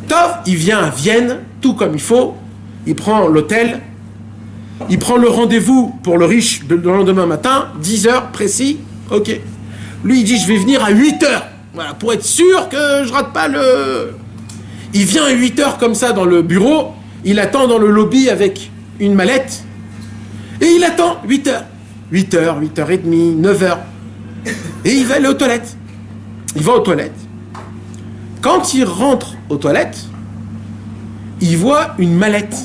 Speaker 2: Tov, il vient à Vienne, tout comme il faut, il prend l'hôtel, il prend le rendez-vous pour le riche le lendemain matin, 10h précis, ok. Lui, il dit, je vais venir à 8h. Voilà, pour être sûr que je rate pas le... Il vient à 8h comme ça dans le bureau, il attend dans le lobby avec une mallette, et il attend 8h. 8h, 8h30, 9h. Et il va aller aux toilettes. Il va aux toilettes. Quand il rentre aux toilettes, il voit une mallette.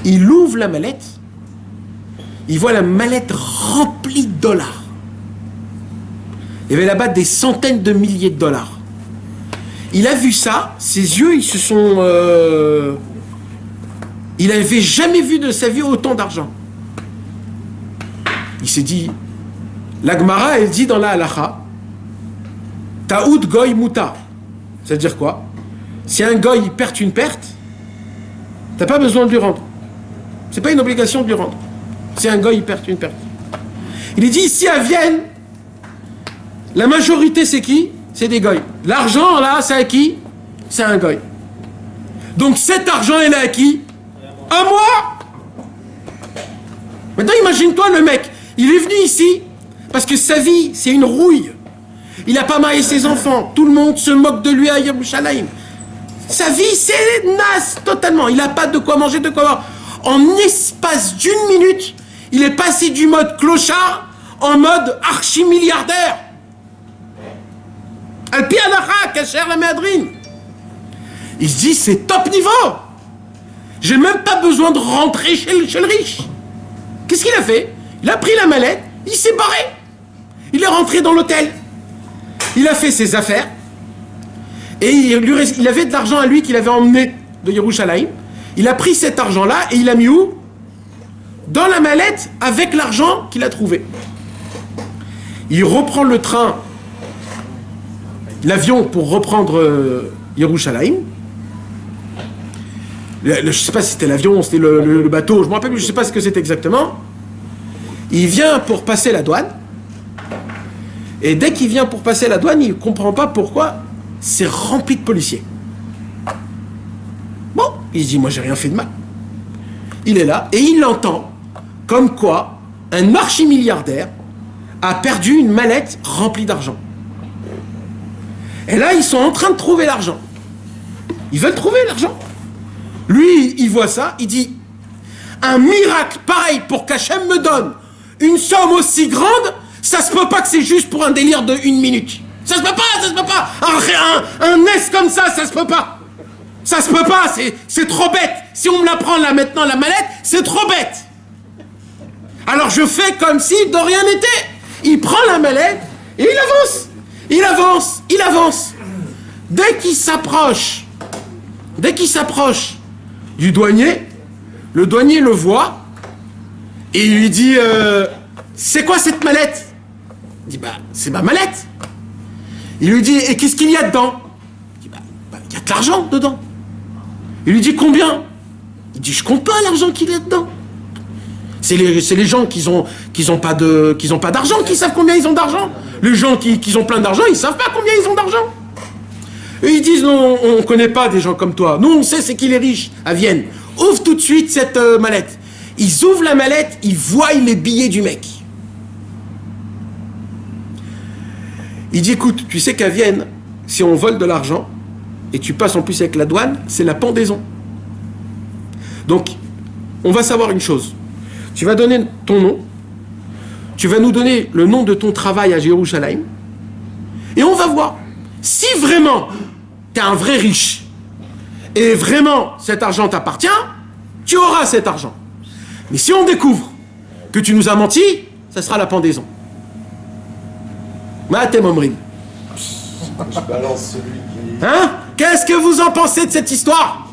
Speaker 2: Il ouvre la mallette, il voit la mallette remplie de dollars. Il y avait là-bas des centaines de milliers de dollars. Il a vu ça, ses yeux, ils se sont... Il n'avait jamais vu de sa vie autant d'argent. Il s'est dit... La Gemara, elle dit dans la halacha, Ta'out goy muta. C'est-à-dire quoi? Si un goy perd une perte, t'as pas besoin de lui rendre. C'est pas une obligation de lui rendre. Si un goy perd une perte. Il est dit, ici à Vienne, la majorité, c'est qui? C'est des goys. L'argent, là, c'est à qui? C'est un goy. Donc cet argent, il est à qui? À moi! Maintenant, imagine-toi le mec. Il est venu ici parce que sa vie, c'est une rouille. Il n'a pas marié ses enfants. Tout le monde se moque de lui à Yerushalayim. Sa vie, c'est naze totalement. Il n'a pas de quoi manger, de quoi boire. En espace d'une minute, il est passé du mode clochard en mode archi-milliardaire. Al-Pi Anacha, Kacher la Méadrine. Il se dit, c'est top niveau. J'ai même pas besoin de rentrer chez le riche. Qu'est-ce qu'il a fait? Il a pris la mallette, il s'est barré. Il est rentré dans l'hôtel. Il a fait ses affaires. Et il avait de l'argent à lui qu'il avait emmené de Yerushalayim. Il a pris cet argent-là et il l'a mis où? Dans la mallette avec l'argent qu'il a trouvé. Il reprend le train, l'avion pour reprendre Yerushalayim. Je ne sais pas si c'était l'avion, c'était le bateau, je ne me rappelle plus, je ne sais pas ce que c'était exactement. Il vient pour passer la douane. Et dès qu'il vient pour passer la douane, il ne comprend pas pourquoi c'est rempli de policiers. Bon, il se dit, moi j'ai rien fait de mal. Il est là et il entend comme quoi un archimilliardaire a perdu une mallette remplie d'argent. Et là, ils sont en train de trouver l'argent. Ils veulent trouver l'argent. Lui, il voit ça, il dit, un miracle pareil pour qu'Hachem me donne une somme aussi grande, ça se peut pas que c'est juste pour un délire de 1 minute. Ça se peut pas, ça se peut pas. Un S comme ça se peut pas. Ça se peut pas, c'est trop bête. Si on me la prend là maintenant, la mallette, c'est trop bête. Alors je fais comme si de rien n'était. Il prend la mallette et il avance. Il avance, il avance. Dès qu'il s'approche du douanier, le douanier le voit et il lui dit c'est quoi cette mallette? Il dit c'est ma mallette. Il lui dit et qu'est-ce qu'il y a dedans? Il dit il y a de l'argent dedans. Il lui dit combien? Il dit je compte pas l'argent qu'il y a dedans. C'est les gens qui ont pas d'argent qui savent combien ils ont d'argent. Les gens qui ont plein d'argent, ils savent pas combien ils ont d'argent. Et ils disent non, on connaît pas des gens comme toi. Nous on sait c'est qui les riches à Vienne. Ouvre tout de suite cette mallette. Ils ouvrent la mallette, ils voient les billets du mec. Il dit écoute, tu sais qu'à Vienne, si on vole de l'argent et tu passes en plus avec la douane, c'est la pendaison. Donc, on va savoir une chose. Tu vas donner ton nom, tu vas nous donner le nom de ton travail à Yerushalayim, et on va voir si vraiment tu es un vrai riche et vraiment cet argent t'appartient, tu auras cet argent. Mais si on découvre que tu nous as menti, ça sera la pendaison. Matem Omrim.
Speaker 3: Je balance celui qui...
Speaker 2: Hein? Qu'est-ce que vous en pensez de cette histoire?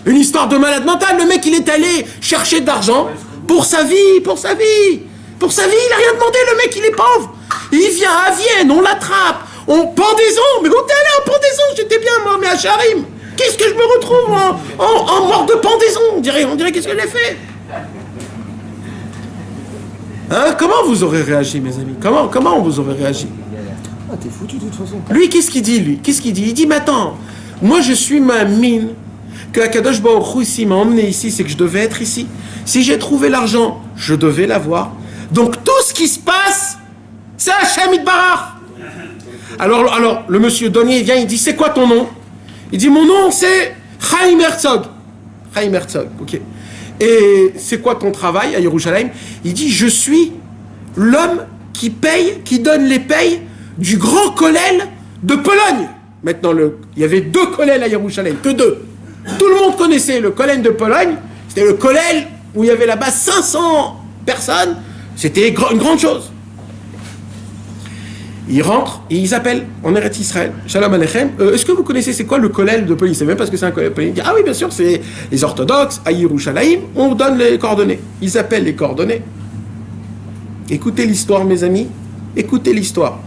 Speaker 2: Une histoire de malade mental. Le mec, il est allé chercher de l'argent pour sa vie, il a rien demandé, le mec, il est pauvre. Il vient à Vienne, on l'attrape, pendaison, mais où t'es allé en pendaison? J'étais bien, moi, mais à Charim. Qu'est-ce que je me retrouve en mort de pendaison? On dirait qu'est-ce que j'ai fait? Hein? Comment vous aurez réagi, mes amis? Comment vous aurez réagi?
Speaker 3: Ah, t'es foutu de toute façon.
Speaker 2: Lui, qu'est-ce qu'il dit, lui? Il dit, mais attends, moi je suis ma mine, que Akadosh Baruch Hu ici m'a emmené ici, c'est que je devais être ici. Si j'ai trouvé l'argent, je devais l'avoir. Donc tout ce qui se passe, c'est Hachem Yitbarach. Alors le monsieur douanier vient, il dit, c'est quoi ton nom? Il dit, mon nom c'est Chaim Herzog. Chaim Herzog, ok. Et c'est quoi ton travail à Yerushalayim? Il dit, je suis l'homme qui paye, qui donne les payes du grand kollel de Pologne. Maintenant, il y avait 2 kollels à Yerushalayim, que 2. Tout le monde connaissait le kollel de Pologne. C'était le kollel où il y avait là-bas 500 personnes. C'était une grande chose. Ils rentrent et ils appellent en Eretz Israël. Shalom Aleichem. Est-ce que vous connaissez c'est quoi le kollel de Pologne? C'est même parce que c'est un kollel de Pologne. Ils disent, ah oui, bien sûr, c'est les orthodoxes à Yerushalayim. On donne les coordonnées. Ils appellent les coordonnées. Écoutez l'histoire, mes amis. Écoutez l'histoire.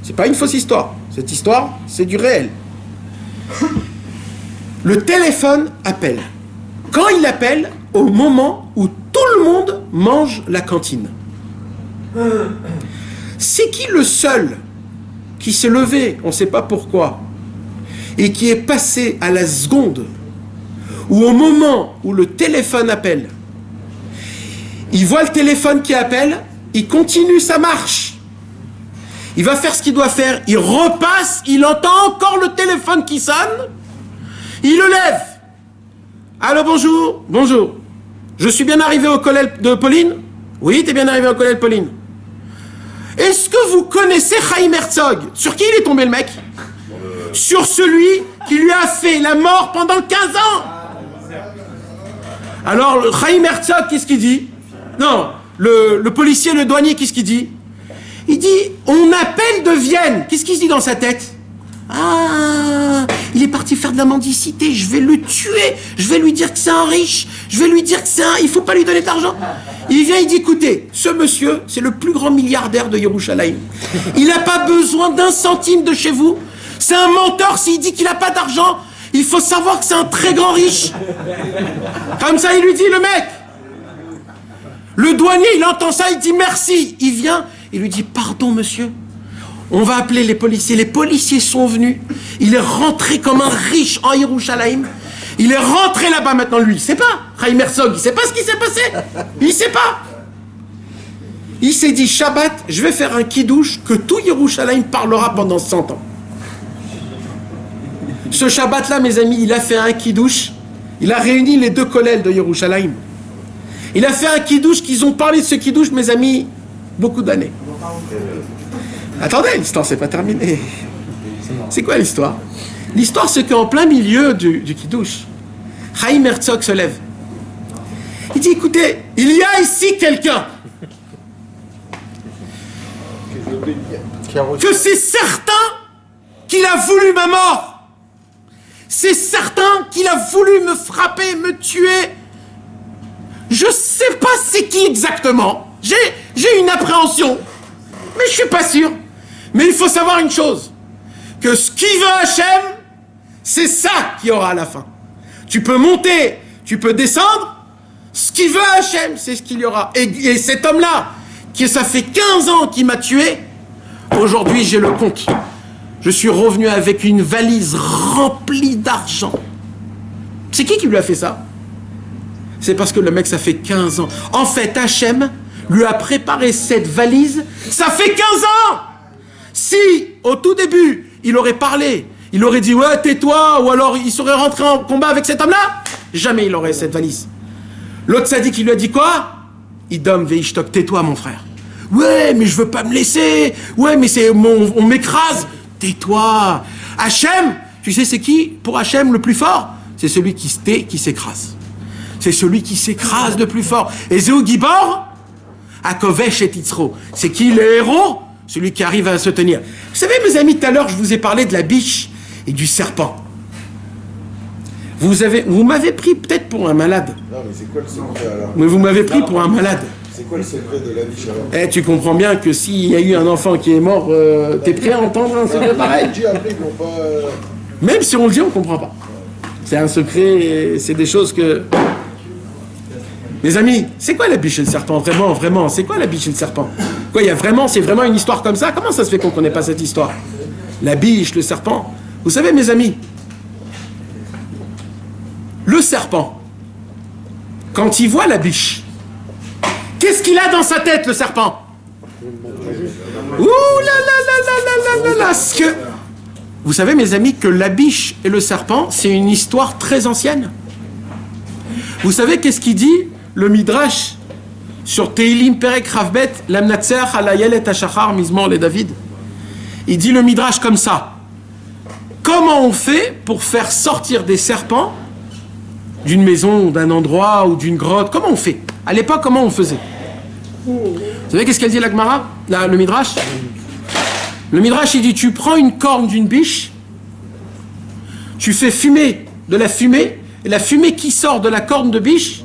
Speaker 2: C'est pas une fausse histoire. Cette histoire, c'est du réel. Le téléphone appelle. Quand il appelle, au moment où tout le monde mange la cantine. C'est qui le seul qui s'est levé, on ne sait pas pourquoi, et qui est passé à la seconde où au moment où le téléphone appelle, il voit le téléphone qui appelle, il continue sa marche. Il va faire ce qu'il doit faire, il repasse, il entend encore le téléphone qui sonne, il le lève. Allô, bonjour, bonjour. Je suis bien arrivé au collège de Pauline? Oui, t'es bien arrivé au collège de Pauline. Est-ce que vous connaissez Chaim Herzog? Sur qui il est tombé le mec? Sur celui qui lui a fait la mort pendant 15 ans. Alors, Chaim Herzog, qu'est-ce qu'il dit? Non, le policier, le douanier, qu'est-ce qu'il dit? Il dit, on appelle de Vienne. Qu'est-ce qu'il se dit dans sa tête? Ah, il est parti faire de la mendicité, je vais le tuer, je vais lui dire que c'est un riche, je vais lui dire que c'est un... Il faut pas lui donner d'argent. Il vient, il dit, écoutez, ce monsieur, c'est le plus grand milliardaire de Yerushalayim. Il n'a pas besoin d'un centime de chez vous. C'est un menteur s'il dit qu'il n'a pas d'argent. Il faut savoir que c'est un très grand riche. Comme ça, il lui dit, le mec. Le douanier, il entend ça, il dit merci. Il vient, il lui dit, pardon, monsieur. On va appeler les policiers. Les policiers sont venus. Il est rentré comme un riche en Yerushalayim. Il est rentré là-bas maintenant, lui. Il sait pas. Chaim Herzog, il sait pas ce qui s'est passé. Il sait pas. Il s'est dit, Shabbat, je vais faire un kidouche que tout Yerushalayim parlera pendant 100 ans. Ce Shabbat-là, mes amis, il a fait un kidouche. Il a réuni les deux kollels de Yerushalayim. Il a fait un kidouche qu'ils ont parlé de ce kidouche, mes amis, beaucoup d'années. Attendez, l'histoire c'est pas terminé. C'est quoi l'histoire? L'histoire c'est qu'en plein milieu du kidouche, Chaim Herzog se lève. Il dit, écoutez, il y a ici quelqu'un que c'est certain qu'il a voulu ma mort. C'est certain qu'il a voulu me frapper, me tuer. Je sais pas c'est qui exactement. J'ai une appréhension, mais je suis pas sûr. Mais il faut savoir une chose, que ce qui veut Hachem, c'est ça qu'il y aura à la fin. Tu peux monter, tu peux descendre, ce qui veut Hachem, c'est ce qu'il y aura. Et cet homme-là, qui ça fait 15 ans qu'il m'a tué, aujourd'hui j'ai le compte. Je suis revenu avec une valise remplie d'argent. C'est qui lui a fait ça? C'est parce que le mec, ça fait 15 ans. En fait, Hachem lui a préparé cette valise, ça fait 15 ans. Si, au tout début, il aurait parlé, il aurait dit « Ouais, tais-toi » ou alors il serait rentré en combat avec cet homme-là, jamais il aurait cette valise. L'autre sadique, il lui a dit quoi? « Idom veishtok, tais-toi, mon frère. »« Ouais, mais je veux pas me laisser. Ouais, mais on m'écrase. »« Tais-toi. » Hachem, tu sais c'est qui? Pour Hachem, le plus fort, c'est celui qui se tait, qui s'écrase. C'est celui qui s'écrase le plus fort. Et Zéou Gibor, Akovesh et Titzro. C'est qui le héros? Celui qui arrive à se tenir. Vous savez, mes amis, tout à l'heure, je vous ai parlé de la biche et du serpent. Vous m'avez pris peut-être pour un malade.
Speaker 3: Non, mais c'est quoi le secret alors?
Speaker 2: Mais vous m'avez pris pour un malade.
Speaker 3: C'est quoi le secret de la biche alors?
Speaker 2: Eh, tu comprends bien que s'il y a eu un enfant qui est mort, t'es prêt à entendre un secret pareil?
Speaker 3: Après, ils vont pas...
Speaker 2: Même si on le dit, on comprend pas. C'est un secret, c'est des choses que... Mes amis, c'est quoi la biche et le serpent? Vraiment, c'est quoi la biche et le serpent? Quoi, c'est vraiment une histoire comme ça? Comment ça se fait qu'on ne connaît pas cette histoire? La biche, le serpent. Vous savez, mes amis, le serpent, quand il voit la biche, qu'est-ce qu'il a dans sa tête, le serpent? Ouh là, ce que... Vous savez, mes amis, que la biche et le serpent, c'est une histoire très ancienne. Vous savez qu'est-ce qu'il dit le Midrash sur Teilim Perek Ravbet Lamnatser Halayel et Ashachar Mizmor le David? Il dit le Midrash comme ça. Comment on fait pour faire sortir des serpents d'une maison, d'un endroit ou d'une grotte? Comment on fait? À l'époque, comment on faisait? Vous savez qu'est-ce qu'elle dit la Gemara, le Midrash? Le Midrash, il dit, tu prends une corne d'une biche, tu fais fumer de la fumée, et la fumée qui sort de la corne de biche,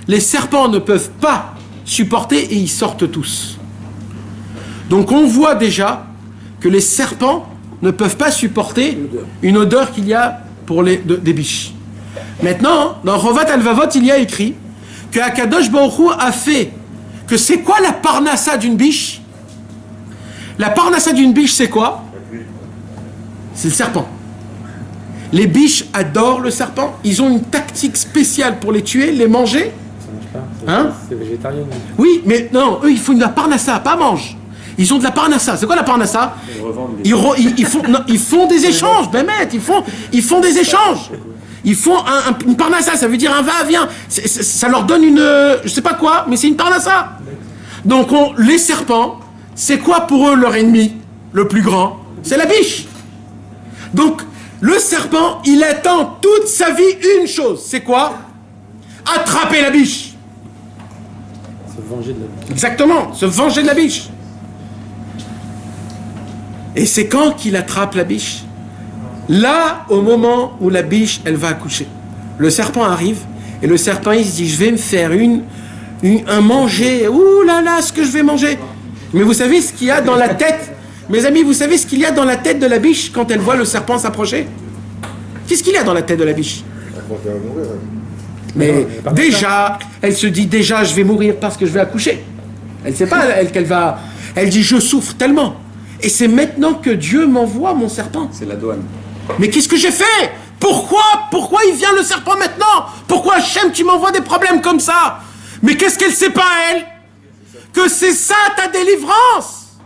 Speaker 2: les serpents ne peuvent pas supporter et ils sortent tous. Donc on voit déjà que les serpents ne peuvent pas supporter une odeur qu'il y a pour des biches. Maintenant, dans Rovat Alvavot, il y a écrit que Akadosh Baruch Hu a fait que c'est quoi la parnassa d'une biche? La parnassa d'une biche, c'est quoi? C'est le serpent. Les biches adorent le serpent. Ils ont une tactique spéciale pour les tuer, les manger. Hein?
Speaker 1: C'est végétarien.
Speaker 2: Oui, mais non, eux, ils font de la parnassa, pas mangent. Ils ont de la parnassa. C'est quoi la parnassa? Ils font des échanges, Bémet, ils font des échanges. Ils font une parnassa, ça veut dire un va-vient. Ça leur donne une... je sais pas quoi, mais c'est une parnassa. Donc, les serpents, c'est quoi pour eux leur ennemi le plus grand? C'est la biche. Donc, le serpent, il attend toute sa vie une chose. C'est quoi? Attraper la biche.
Speaker 1: Se venger de la biche.
Speaker 2: Exactement, se venger de la biche. Et c'est quand qu'il attrape la biche? Là, au moment où la biche, elle va accoucher, le serpent arrive et le serpent, il se dit, je vais me faire un manger. Ouh là là, ce que je vais manger. Mais vous savez ce qu'il y a dans la tête, mes amis, vous savez ce qu'il y a dans la tête de la biche quand elle voit le serpent s'approcher? Qu'est-ce qu'il y a dans la tête de la biche? Mais déjà, elle se dit, déjà, je vais mourir parce que je vais accoucher. Elle ne sait pas, qu'elle va... Elle dit, je souffre tellement. Et c'est maintenant que Dieu m'envoie mon serpent.
Speaker 1: C'est la douane.
Speaker 2: Mais qu'est-ce que j'ai fait? Pourquoi il vient le serpent maintenant? Pourquoi, Hachem, tu m'envoies des problèmes comme ça? Mais qu'est-ce qu'elle sait pas, elle? Que c'est ça ta délivrance.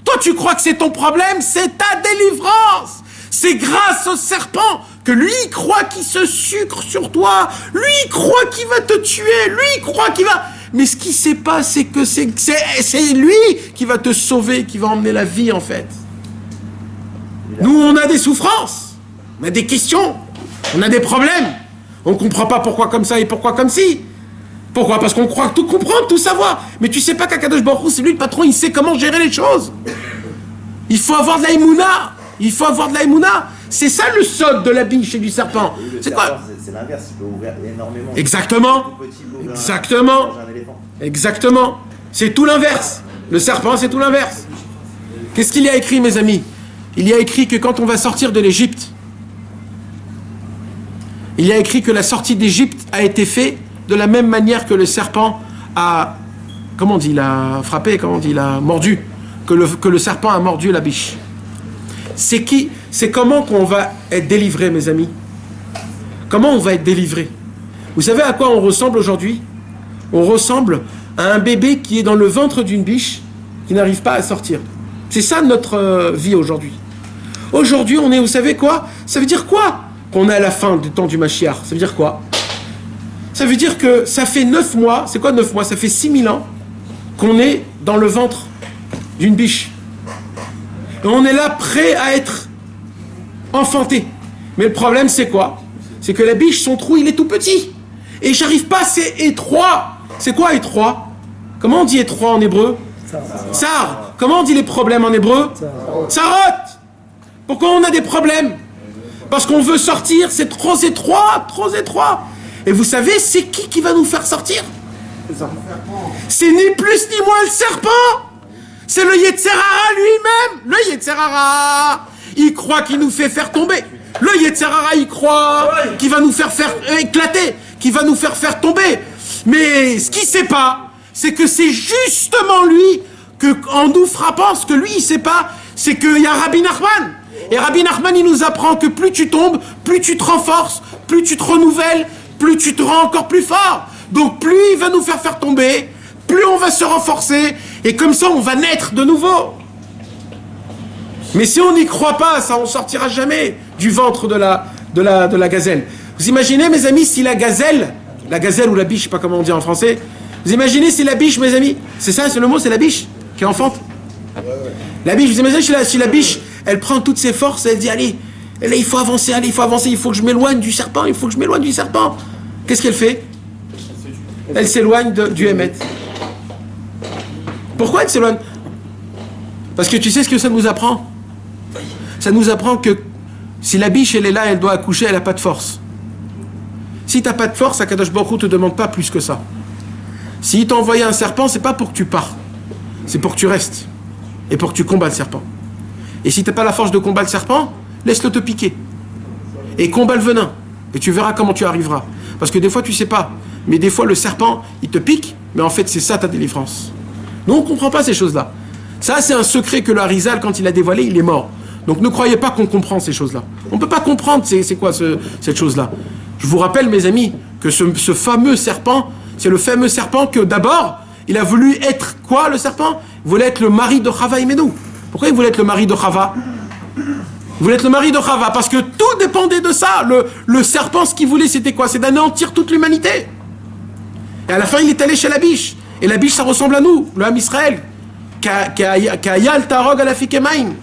Speaker 2: Toi, tu crois que c'est ton problème? C'est ta délivrance. C'est grâce au serpent que lui croit qu'il se sucre sur toi. Lui croit qu'il va te tuer. Lui croit qu'il va... Mais ce qu'il ne sait pas, c'est que c'est lui qui va te sauver, qui va emmener la vie, en fait. Nous, on a des souffrances. On a des questions. On a des problèmes. On ne comprend pas pourquoi comme ça et pourquoi comme ci. Pourquoi? Parce qu'on croit tout comprendre, tout savoir. Mais tu sais pas qu'Akadosh Baruch Hu, c'est lui le patron, il sait comment gérer les choses. Il faut avoir de la émouna. Il faut avoir de la émouna. C'est ça le sod de la biche et du serpent. C'est quoi?
Speaker 6: C'est l'inverse, il peut ouvrir énormément.
Speaker 2: Exactement. Exactement. Exactement. C'est tout l'inverse. Le serpent, c'est tout l'inverse. Qu'est-ce qu'il y a écrit, mes amis? Il y a écrit que quand on va sortir de l'Égypte, il y a écrit que la sortie d'Égypte a été faite de la même manière que le serpent a, comment on dit, il a frappé, comment on dit, il a mordu, que le serpent a mordu la biche. C'est comment qu'on va être délivré, mes amis? Comment on va être délivré? Vous savez à quoi on ressemble aujourd'hui? On ressemble à un bébé qui est dans le ventre d'une biche qui n'arrive pas à sortir. C'est ça notre vie aujourd'hui. Aujourd'hui, on est, vous savez quoi? Ça veut dire quoi? Qu'on est à la fin du temps du Mashiach. Ça veut dire quoi? Ça veut dire que ça fait 9 mois, c'est quoi 9 mois? Ça fait 6000 ans qu'on est dans le ventre d'une biche. Et on est là prêt à être enfanté. Mais le problème, c'est quoi? C'est que la biche, son trou, il est tout petit. Et j'arrive pas, c'est étroit. C'est quoi étroit? Comment on dit étroit en hébreu? Tsar. Comment on dit les problèmes en hébreu? Tsarot. Pourquoi on a des problèmes? Parce qu'on veut sortir, c'est trop étroit, trop étroit. Et vous savez, c'est qui va nous faire sortir? C'est ni plus ni moins le serpent. C'est le Yetzer Hara lui-même. Le Yetzer Hara, il croit qu'il nous fait faire tomber. Le Yetzer Hara, il croit qu'il va nous faire éclater, qu'il va nous faire tomber. Mais ce qu'il ne sait pas, c'est que c'est justement lui, en nous frappant, ce que lui, il ne sait pas, c'est qu'il y a Rabbi Nachman. Et Rabbi Nachman, il nous apprend que plus tu tombes, plus tu te renforces, plus tu te renouvelles, plus tu te rends encore plus fort. Donc plus il va nous faire tomber, plus on va se renforcer, et comme ça on va naître de nouveau. Mais si on n'y croit pas, ça on sortira jamais du ventre de la gazelle. Vous imaginez, mes amis, si la gazelle ou la biche, je sais pas comment on dit en français, vous imaginez si la biche, mes amis, c'est ça, c'est le mot, c'est la biche qui enfante. La biche, vous imaginez si la biche, elle prend toutes ses forces, elle dit, allez, il faut avancer, il faut que je m'éloigne du serpent, Qu'est-ce qu'elle fait? Elle s'éloigne du Hémet. Pourquoi elle s'éloigne? Parce que tu sais ce que ça nous apprend? Ça nous apprend que si la biche, elle est là, elle doit accoucher, elle n'a pas de force. Si tu n'as pas de force, Akadosh Baruch Hu ne te demande pas plus que ça. S'il t'a envoyé un serpent, c'est pas pour que tu pars. C'est pour que tu restes. Et pour que tu combats le serpent. Et si tu n'as pas la force de combattre le serpent, laisse-le te piquer. Et combat le venin. Et tu verras comment tu arriveras. Parce que des fois, tu sais pas. Mais des fois, le serpent, il te pique. Mais en fait, c'est ça ta délivrance. Nous, on ne comprend pas ces choses-là. Ça, c'est un secret que le Harizal, quand il a dévoilé, il est mort. Donc ne croyez pas qu'on comprend ces choses-là. On ne peut pas comprendre c'est quoi cette chose-là. Je vous rappelle, mes amis, que ce fameux serpent, c'est le fameux serpent que d'abord, il a voulu être quoi, le serpent? Il voulait être le mari de Chava Imenou. Pourquoi il voulait être le mari de Chava? Il voulait être le mari de Chava parce que tout dépendait de ça. Le serpent, ce qu'il voulait, c'était quoi? C'est d'anéantir toute l'humanité. Et à la fin, il est allé chez la biche. Et la biche, ça ressemble à nous, le Ham Israël. Ka'ayal tarog ala fikemaim.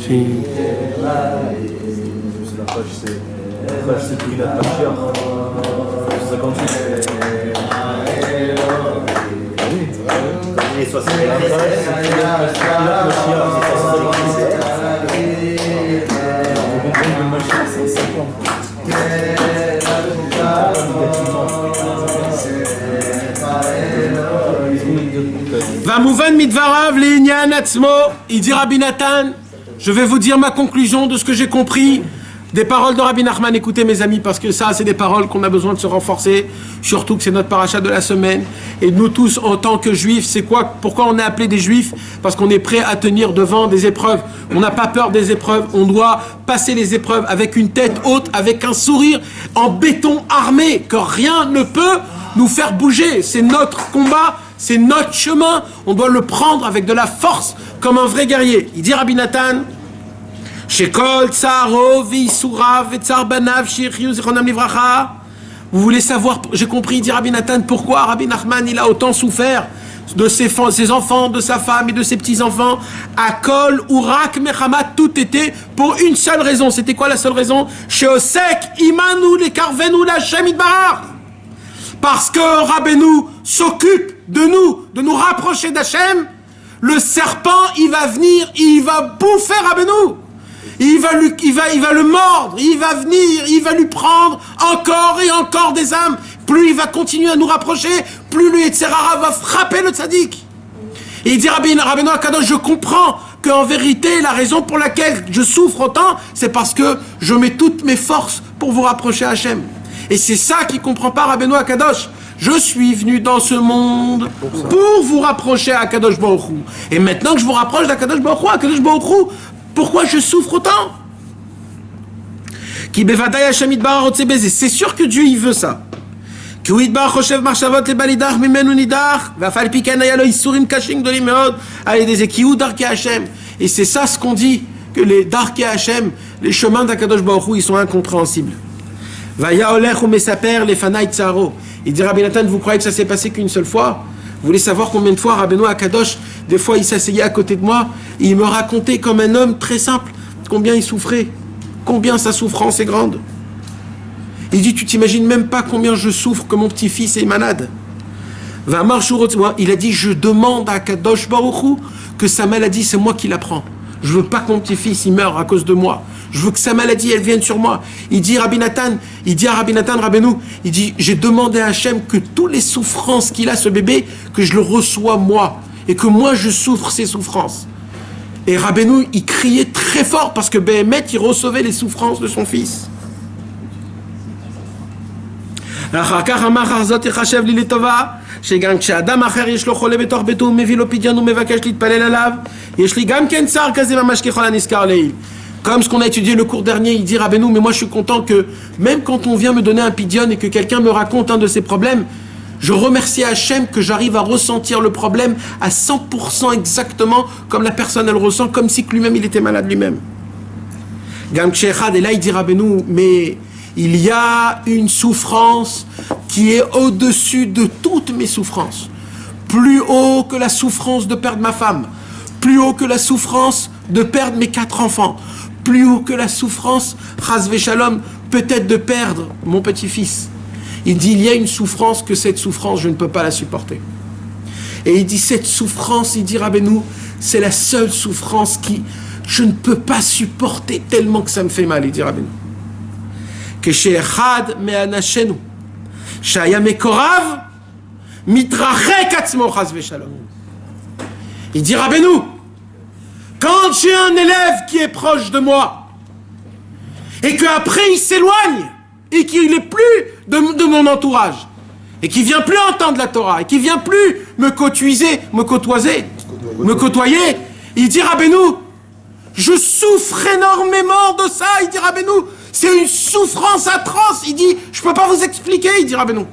Speaker 6: C'est Trinat Mashiach. 58. soit c'est
Speaker 2: Vamouvan midvarav l'inyan atzmo, il dit Rabbi Nathan, je vais vous dire ma conclusion de ce que j'ai compris des paroles de Rabbi Nachman. Écoutez mes amis, parce que ça c'est des paroles qu'on a besoin de se renforcer, surtout que c'est notre paracha de la semaine. Et nous tous en tant que juifs, c'est quoi? Pourquoi on est appelé des juifs? Parce qu'on est prêt à tenir devant des épreuves. On n'a pas peur des épreuves, on doit passer les épreuves avec une tête haute, avec un sourire en béton armé, que rien ne peut nous faire bouger. C'est notre combat, c'est notre chemin, on doit le prendre avec de la force, comme un vrai guerrier. Il dit Rabbi Nathan, Shekol tsaro v'isurav v'tsar banav shirchiu zichronam livracha. Vous voulez savoir, j'ai compris, dit Rabbi Nathan, pourquoi Rabbi Nachman il a autant souffert de ses enfants, de sa femme et de ses petits-enfants. Akol urak mechama, tout était pour une seule raison. C'était quoi la seule raison? Sheosek imanu lekarvenu l'Hashem idbarach. Parce que Rabbeinu s'occupe de nous rapprocher d'Hachem. Le serpent, il va venir, il va bouffer Rabbeinu. Il va le mordre, il va venir, il va lui prendre encore et encore des âmes. Plus il va continuer à nous rapprocher, plus le Yetzer Hara va frapper le tzaddik. Et il dit Rabbeinu Akadosh, je comprends qu'en vérité, la raison pour laquelle je souffre autant, c'est parce que je mets toutes mes forces pour vous rapprocher à Hachem. Et c'est ça qu'il ne comprend pas Rabbeinu Akadosh. Je suis venu dans ce monde pour vous rapprocher à Akadosh Baruch Hu. Et maintenant que je vous rapproche d'Akadosh Baruch Hu, pourquoi je souffre autant? C'est sûr que Dieu il veut ça. Et c'est ça ce qu'on dit, que les Darkei Hashem, les chemins d'Akadosh Baruch Hu, ils sont incompréhensibles. Il dit Rabbi Nathan, vous croyez que ça s'est passé qu'une seule fois? Vous voulez savoir combien de fois Rabbeinu Akadosh, des fois il s'asseyait à côté de moi, et il me racontait comme un homme très simple combien il souffrait, combien sa souffrance est grande. Il dit, tu t'imagines même pas combien je souffre que mon petit-fils est malade. Il a dit, je demande à Akadosh Baruch Hu que sa maladie, c'est moi qui la prends. Je veux pas que mon petit-fils il meure à cause de moi. Je veux que sa maladie, elle vienne sur moi. Il dit à Rabbi Nathan, Rabbeinu, il dit, j'ai demandé à Hachem que toutes les souffrances qu'il a, ce bébé, que je le reçois moi. Et que moi, je souffre ces souffrances. Et Rabbeinu, il criait très fort parce que Béhémet, il recevait les souffrances de son fils. שגם כשאדם אחר יש לו חולה בתוך ביתו, הוא מביא לו פדיון ומבקש להתפלל עליו, יש לי גם כן צער כזה ממש ככל הנזכר לעיל. Comme ce qu'on a étudié le cours dernier, il dit Rabbeinu, mais moi je suis content que même quand on vient me donner un pidyon et que quelqu'un me raconte un de ses problèmes, je remercie Hachem que j'arrive à ressentir le problème à 100% exactement comme la personne elle ressent, comme si lui-même il était malade lui-même. Gam Kshechad, et là il dit Rabbeinu, mais il y a une souffrance qui est au-dessus de toutes mes souffrances. Plus haut que la souffrance de perdre ma femme, plus haut que la souffrance de perdre mes 4 enfants, plus haut que la souffrance, Chas Veshalom, peut-être de perdre mon petit-fils. Il dit, il y a une souffrance que cette souffrance, je ne peux pas la supporter. Et il dit, cette souffrance, il dit Rabbeinu, c'est la seule souffrance qui, je ne peux pas supporter tellement que ça me fait mal, il dit Rabbeinu. Que chez Echad me'anashenu, shaya mekorav, mitrachek atzmo Chas Veshalom. Il dit Rabbeinu, quand j'ai un élève qui est proche de moi et qu'après il s'éloigne et qu'il n'est plus de mon entourage et qu'il vient plus entendre la Torah et qu'il vient plus me côtoyer, il dit Rabbeinu, je souffre énormément de ça. Il dit Rabbeinu, c'est une souffrance atroce. Il dit, je peux pas vous expliquer. Il dit Rabbeinu,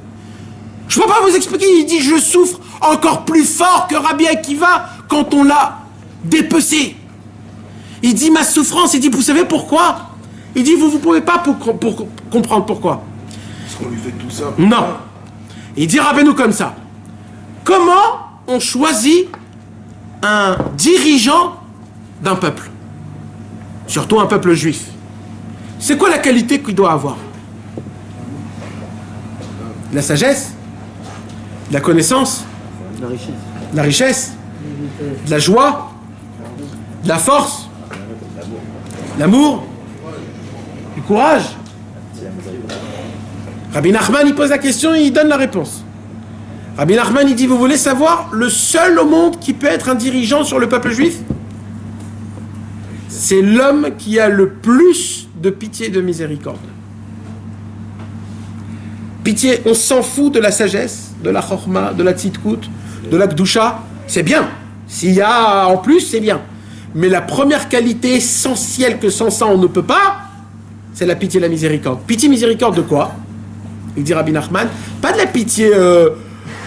Speaker 2: je peux pas vous expliquer. Il dit, je souffre encore plus fort que Rabbi Akiva quand on l'a dépecé. Il dit, ma souffrance, il dit, vous savez pourquoi? Il dit, vous ne pouvez pas pour comprendre pourquoi.
Speaker 3: Parce qu'on lui fait tout ça.
Speaker 2: Non. Il dit, Rabbeinu comme ça. Comment on choisit un dirigeant d'un peuple? Surtout un peuple juif. C'est quoi la qualité qu'il doit avoir? La sagesse? La connaissance? La richesse? de la joie, de la force, l'amour, du courage. Rabbi Nachman, il pose la question et il donne la réponse. Rabbi Nachman, il dit, vous voulez savoir le seul au monde qui peut être un dirigeant sur le peuple juif? C'est l'homme qui a le plus de pitié et de miséricorde. Pitié, on s'en fout de la sagesse, de la chorma, de la tzidkout, de la kdusha, c'est bien. S'il y a en plus, c'est bien. Mais la première qualité essentielle que sans ça on ne peut pas, c'est la pitié et la miséricorde. Pitié, miséricorde de quoi? Il dit Rabbi Nachman, pas de la pitié,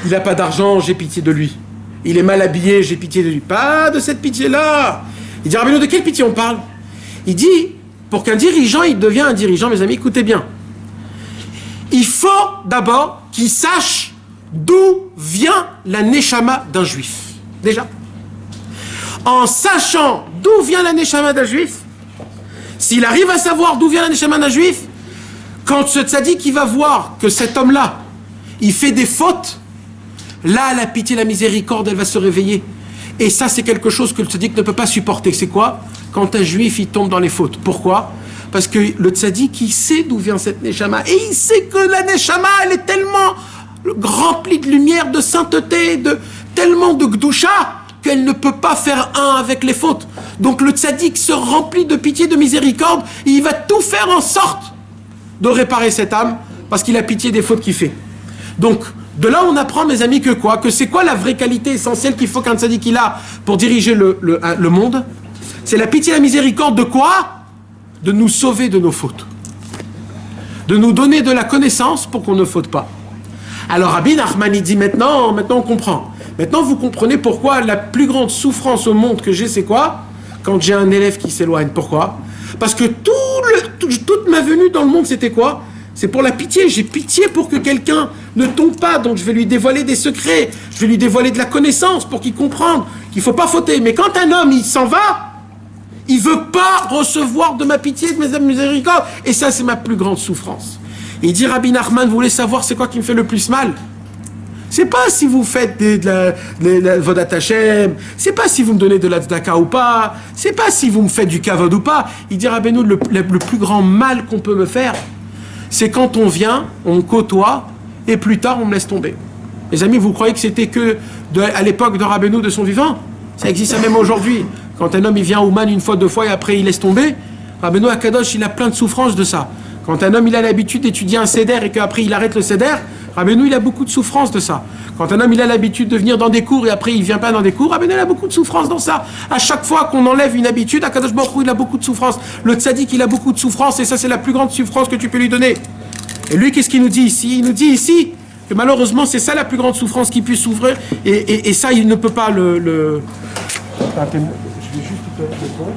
Speaker 2: il n'a pas d'argent, j'ai pitié de lui. Il est mal habillé, j'ai pitié de lui. Pas de cette pitié-là. Il dit, Rabbi, de quelle pitié on parle? Il dit, pour qu'un dirigeant, il devienne un dirigeant, mes amis, écoutez bien. Il faut d'abord qu'il sache d'où vient la neshama d'un juif. Déjà. En sachant d'où vient la neshama d'un juif, s'il arrive à savoir d'où vient la neshama d'un juif, quand ce tzaddik il va voir que cet homme-là, il fait des fautes, là, la pitié, la miséricorde, elle va se réveiller. Et ça, c'est quelque chose que le tzaddik ne peut pas supporter. C'est quoi? Quand un juif, il tombe dans les fautes. Pourquoi? Parce que le tzaddik, il sait d'où vient cette neshama. Et il sait que la neshama, elle est tellement remplie de lumière, de sainteté, tellement de gdusha, qu'elle ne peut pas faire un avec les fautes. Donc le tzaddik se remplit de pitié, de miséricorde, et il va tout faire en sorte de réparer cette âme, parce qu'il a pitié des fautes qu'il fait. Donc, de là, on apprend, mes amis, que quoi? Que c'est quoi la vraie qualité essentielle qu'il faut qu'un tzaddik il a pour diriger le monde? C'est la pitié et la miséricorde de quoi? De nous sauver de nos fautes. De nous donner de la connaissance pour qu'on ne faute pas. Alors, Rabbi Nachman, il dit maintenant on comprend. Maintenant, vous comprenez pourquoi la plus grande souffrance au monde que j'ai, c'est quoi? Quand j'ai un élève qui s'éloigne. Pourquoi? Parce que toute ma venue dans le monde, c'était quoi? C'est pour la pitié. J'ai pitié pour que quelqu'un ne tombe pas. Donc, je vais lui dévoiler des secrets. Je vais lui dévoiler de la connaissance pour qu'il comprenne qu'il ne faut pas fauter. Mais quand un homme, il s'en va, il ne veut pas recevoir de ma pitié, de mes miséricordes. Et ça, c'est ma plus grande souffrance. Et il dit, Rabbi Nachman, vous voulez savoir c'est quoi qui me fait le plus mal? C'est pas si vous faites de la Vodat Hashem, c'est pas si vous me donnez de la tzedaka ou pas, c'est pas si vous me faites du kavod ou pas. Il dit, Rabbeinu, le plus grand mal qu'on peut me faire, c'est quand on vient, on côtoie, et plus tard, on me laisse tomber. Les amis, vous croyez que c'était que à l'époque de Rabbeinu, de son vivant? Ça existe même aujourd'hui. Quand un homme, il vient au man une fois, deux fois, et après, il laisse tomber, Rabbeinu Akadosh, il a plein de souffrances de ça. Quand un homme, il a l'habitude d'étudier un seder, et qu'après, il arrête le seder, Rabbeinu, il a beaucoup de souffrance de ça. Quand un homme, il a l'habitude de venir dans des cours, et après, il ne vient pas dans des cours, Rabbeinu, il a beaucoup de souffrance dans ça. À chaque fois qu'on enlève une habitude, Akadosh Baruch Hu, il a beaucoup de souffrance. Le tzaddik, il a beaucoup de souffrance, et ça, c'est la plus grande souffrance que tu peux lui donner. Et lui, qu'est-ce qu'il nous dit ici? Il nous dit ici que malheureusement, c'est ça la plus grande souffrance qu'il puisse souffrir, et ça, il ne peut pas le... Je vais juste te répondre.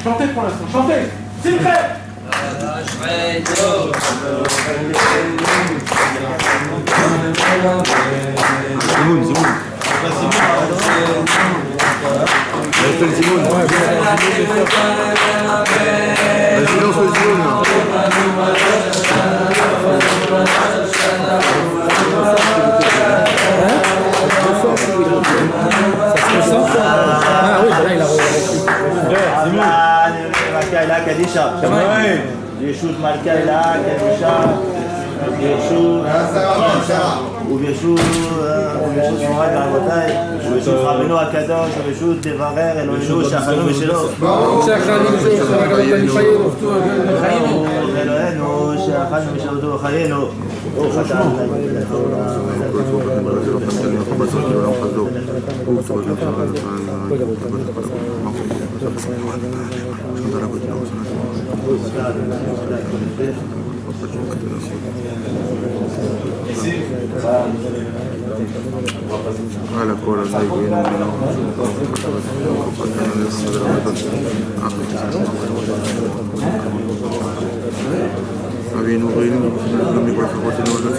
Speaker 2: Chantez pour l'instant, chantez! C'est prêt!
Speaker 1: Ah oui, là il a repris.
Speaker 7: ישות מלכה אלה, קדושה, ובישות שמורת רבותיי, ובישות רבנו הקדוש, ובישות תברר אלוהינו שחנו בשלו. אלוהינו שחנו בשלו וחיינו.
Speaker 3: على كل زين أبين وغير لم يكن حقوق ولا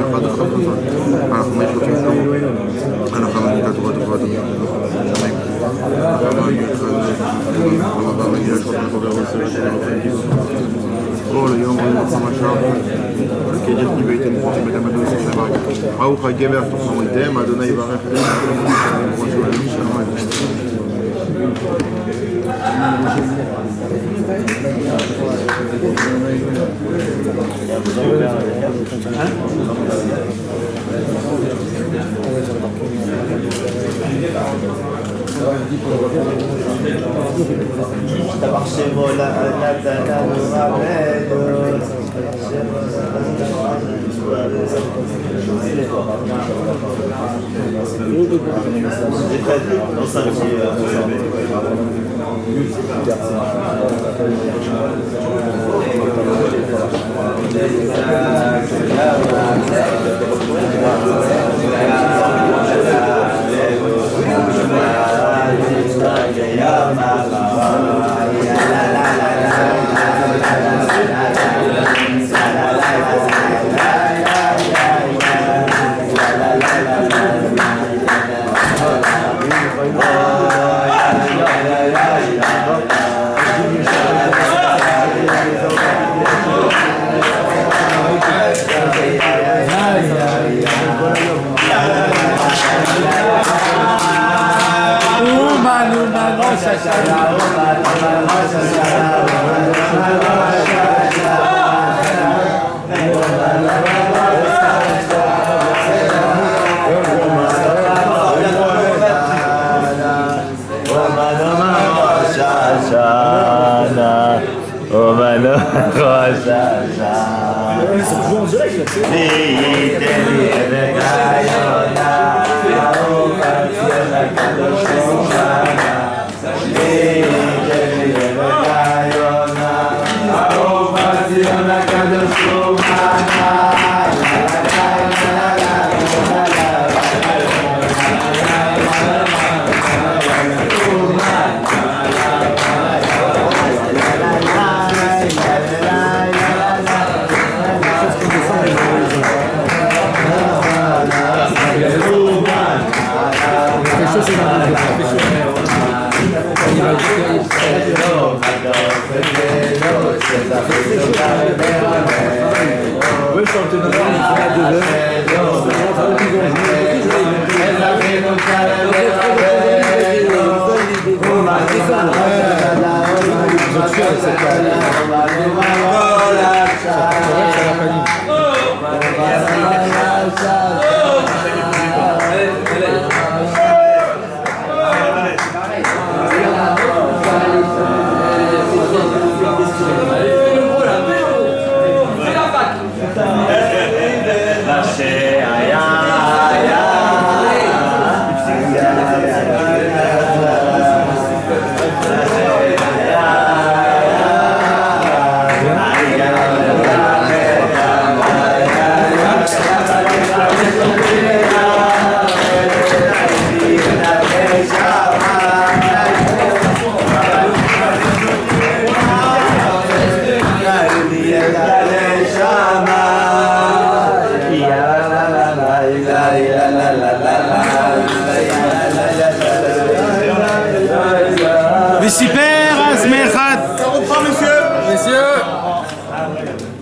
Speaker 3: אחד אחד חזק. אנחנו מחכים לו. אנחנו מגיעים לתורת תורת השמיים. אנחנו מגיעים כל היום רואים את המשאב, כדרך כי ביתם פרוטים את המדוס השמיים. ברוך הגבר תוכנותם, אדוני יברך את ראש העולם שמיים.
Speaker 7: דבר שמו נתנו רבנו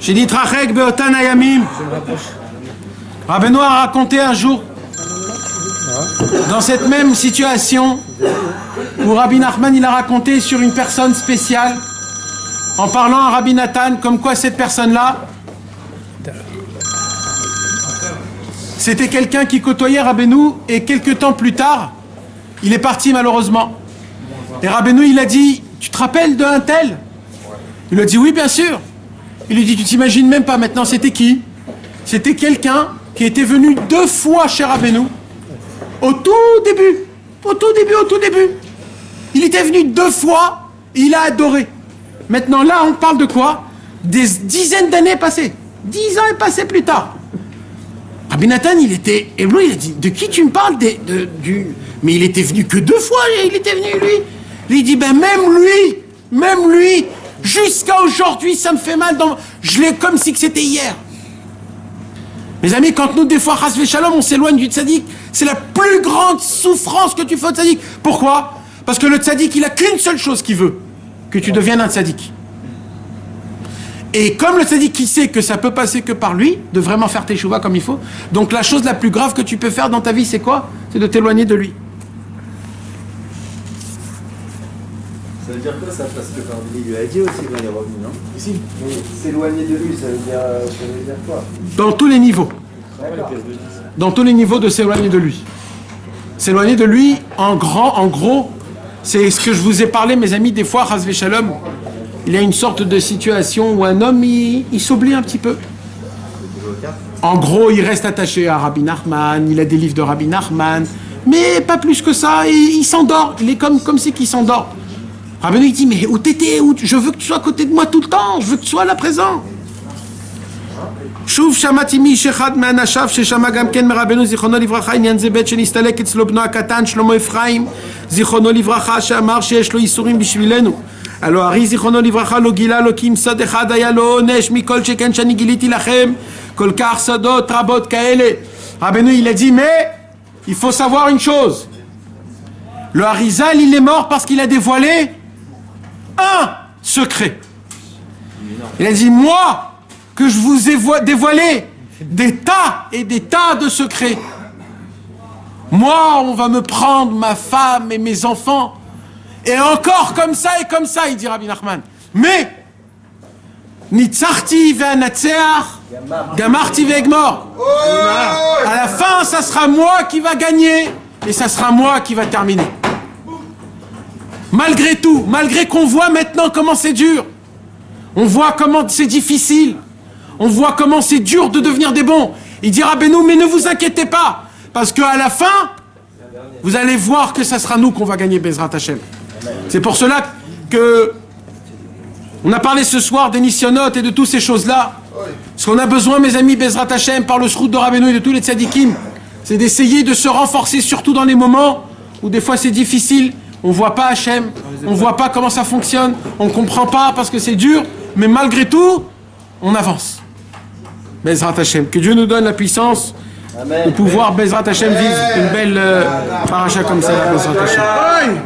Speaker 2: Shenitrachek beotan ayamim. Rabbeinu a raconté un jour, dans cette même situation, où Rabbi Nachman il a raconté sur une personne spéciale, en parlant à Rabbi Nathan, comme quoi cette personne-là, c'était quelqu'un qui côtoyait Rabbeinu, et quelques temps plus tard, il est parti malheureusement. Et Rabbeinu il a dit, tu te rappelles d'un tel? Il lui a dit, oui bien sûr. Il lui dit, tu t'imagines même pas maintenant, c'était qui? C'était quelqu'un qui était venu 2 fois chez Rabbeinu, au tout début. Il était venu 2 fois, et il a adoré. Maintenant là, on parle de quoi? Des dizaines d'années passées. 10 ans est passé plus tard. Rabbi Nathan, il était... Et lui, il a dit, de qui tu me parles Mais il était venu que 2 fois, il était venu, lui. Il dit, ben même lui, jusqu'à aujourd'hui, ça me fait mal. Je l'ai comme si c'était hier. Mes amis, quand nous, des fois, Chas Shalom, on s'éloigne du tzaddik, c'est la plus grande souffrance que tu fais au tzaddik. Pourquoi? Parce que le tzaddik, il a qu'une seule chose qu'il veut, que tu deviennes un tzaddik. Et comme le tzaddik, il sait que ça peut passer que par lui, de vraiment faire tes chouvas comme il faut, donc la chose la plus grave que tu peux faire dans ta vie, c'est quoi? C'est de t'éloigner de lui.
Speaker 7: Ça veut dire quoi ça? Parce que il lui a dit aussi quand il est revenu, non? Si. Mais s'éloigner de lui, ça veut dire quoi?
Speaker 2: Dans tous les niveaux.
Speaker 7: D'accord.
Speaker 2: Dans tous les niveaux de s'éloigner de lui. S'éloigner de lui, en gros, c'est ce que je vous ai parlé, mes amis, des fois, Chas Shalom, il y a une sorte de situation où un homme, il s'oublie un petit peu. En gros, il reste attaché à Rabbi Nachman, il a des livres de Rabbi Nachman, mais pas plus que ça, il s'endort, il est comme si qu'il s'endort. Rabbeinu il dit, mais où t'étais? Je veux que tu sois à côté de moi tout le temps, je veux que tu sois là présent. שוב שמעתי מאיש אחד מאנשיו ששמע גם כן מרבנו זיכרונו לברכה עניין זה בית שנסתלק אצלו בנו הקטן שלמה אפרים זיכרונו לברכה שאמר שיש לו איסורים בשבילנו. הלא ארי זיכרונו לברכה לא גילה לו כי אם סוד אחד היה לו עונש מכל שכן שאני גיליתי לכם כל כך סודות רבות כאלה. רבנו il a dit mais il faut savoir une chose, le Harizal il est mort parce qu'il a dévoilé un secret. Il a dit moi que je vous ai dévoilé des tas et des tas de secrets. Moi, on va me prendre ma femme et mes enfants. Et encore comme ça, il dit Rabbi Nachman. Mais, Nitzarti ve'anatseach, gamarti ve'egmor. À la fin, ça sera moi qui va gagner et ça sera moi qui va terminer. Malgré tout, malgré qu'on voit maintenant comment c'est dur, on voit comment c'est difficile, on voit comment c'est dur de devenir des bons. Il dit Rabbeinu, mais ne vous inquiétez pas, parce qu'à la fin, vous allez voir que ça sera nous qu'on va gagner Bezrat Hashem. C'est pour cela que on a parlé ce soir des nisyonotes et de toutes ces choses-là. Ce qu'on a besoin, mes amis, Bezrat Hashem, par le srout de Rabbeinu et de tous les tzadikim, c'est d'essayer de se renforcer, surtout dans les moments où des fois c'est difficile. On ne voit pas Hashem, on ne voit pas comment ça fonctionne, on ne comprend pas parce que c'est dur, mais malgré tout, on avance. Bezrat Hashem, que Dieu nous donne la puissance de pouvoir Bezrat Hashem vivre une belle paracha comme ça, Bezrat Hashem.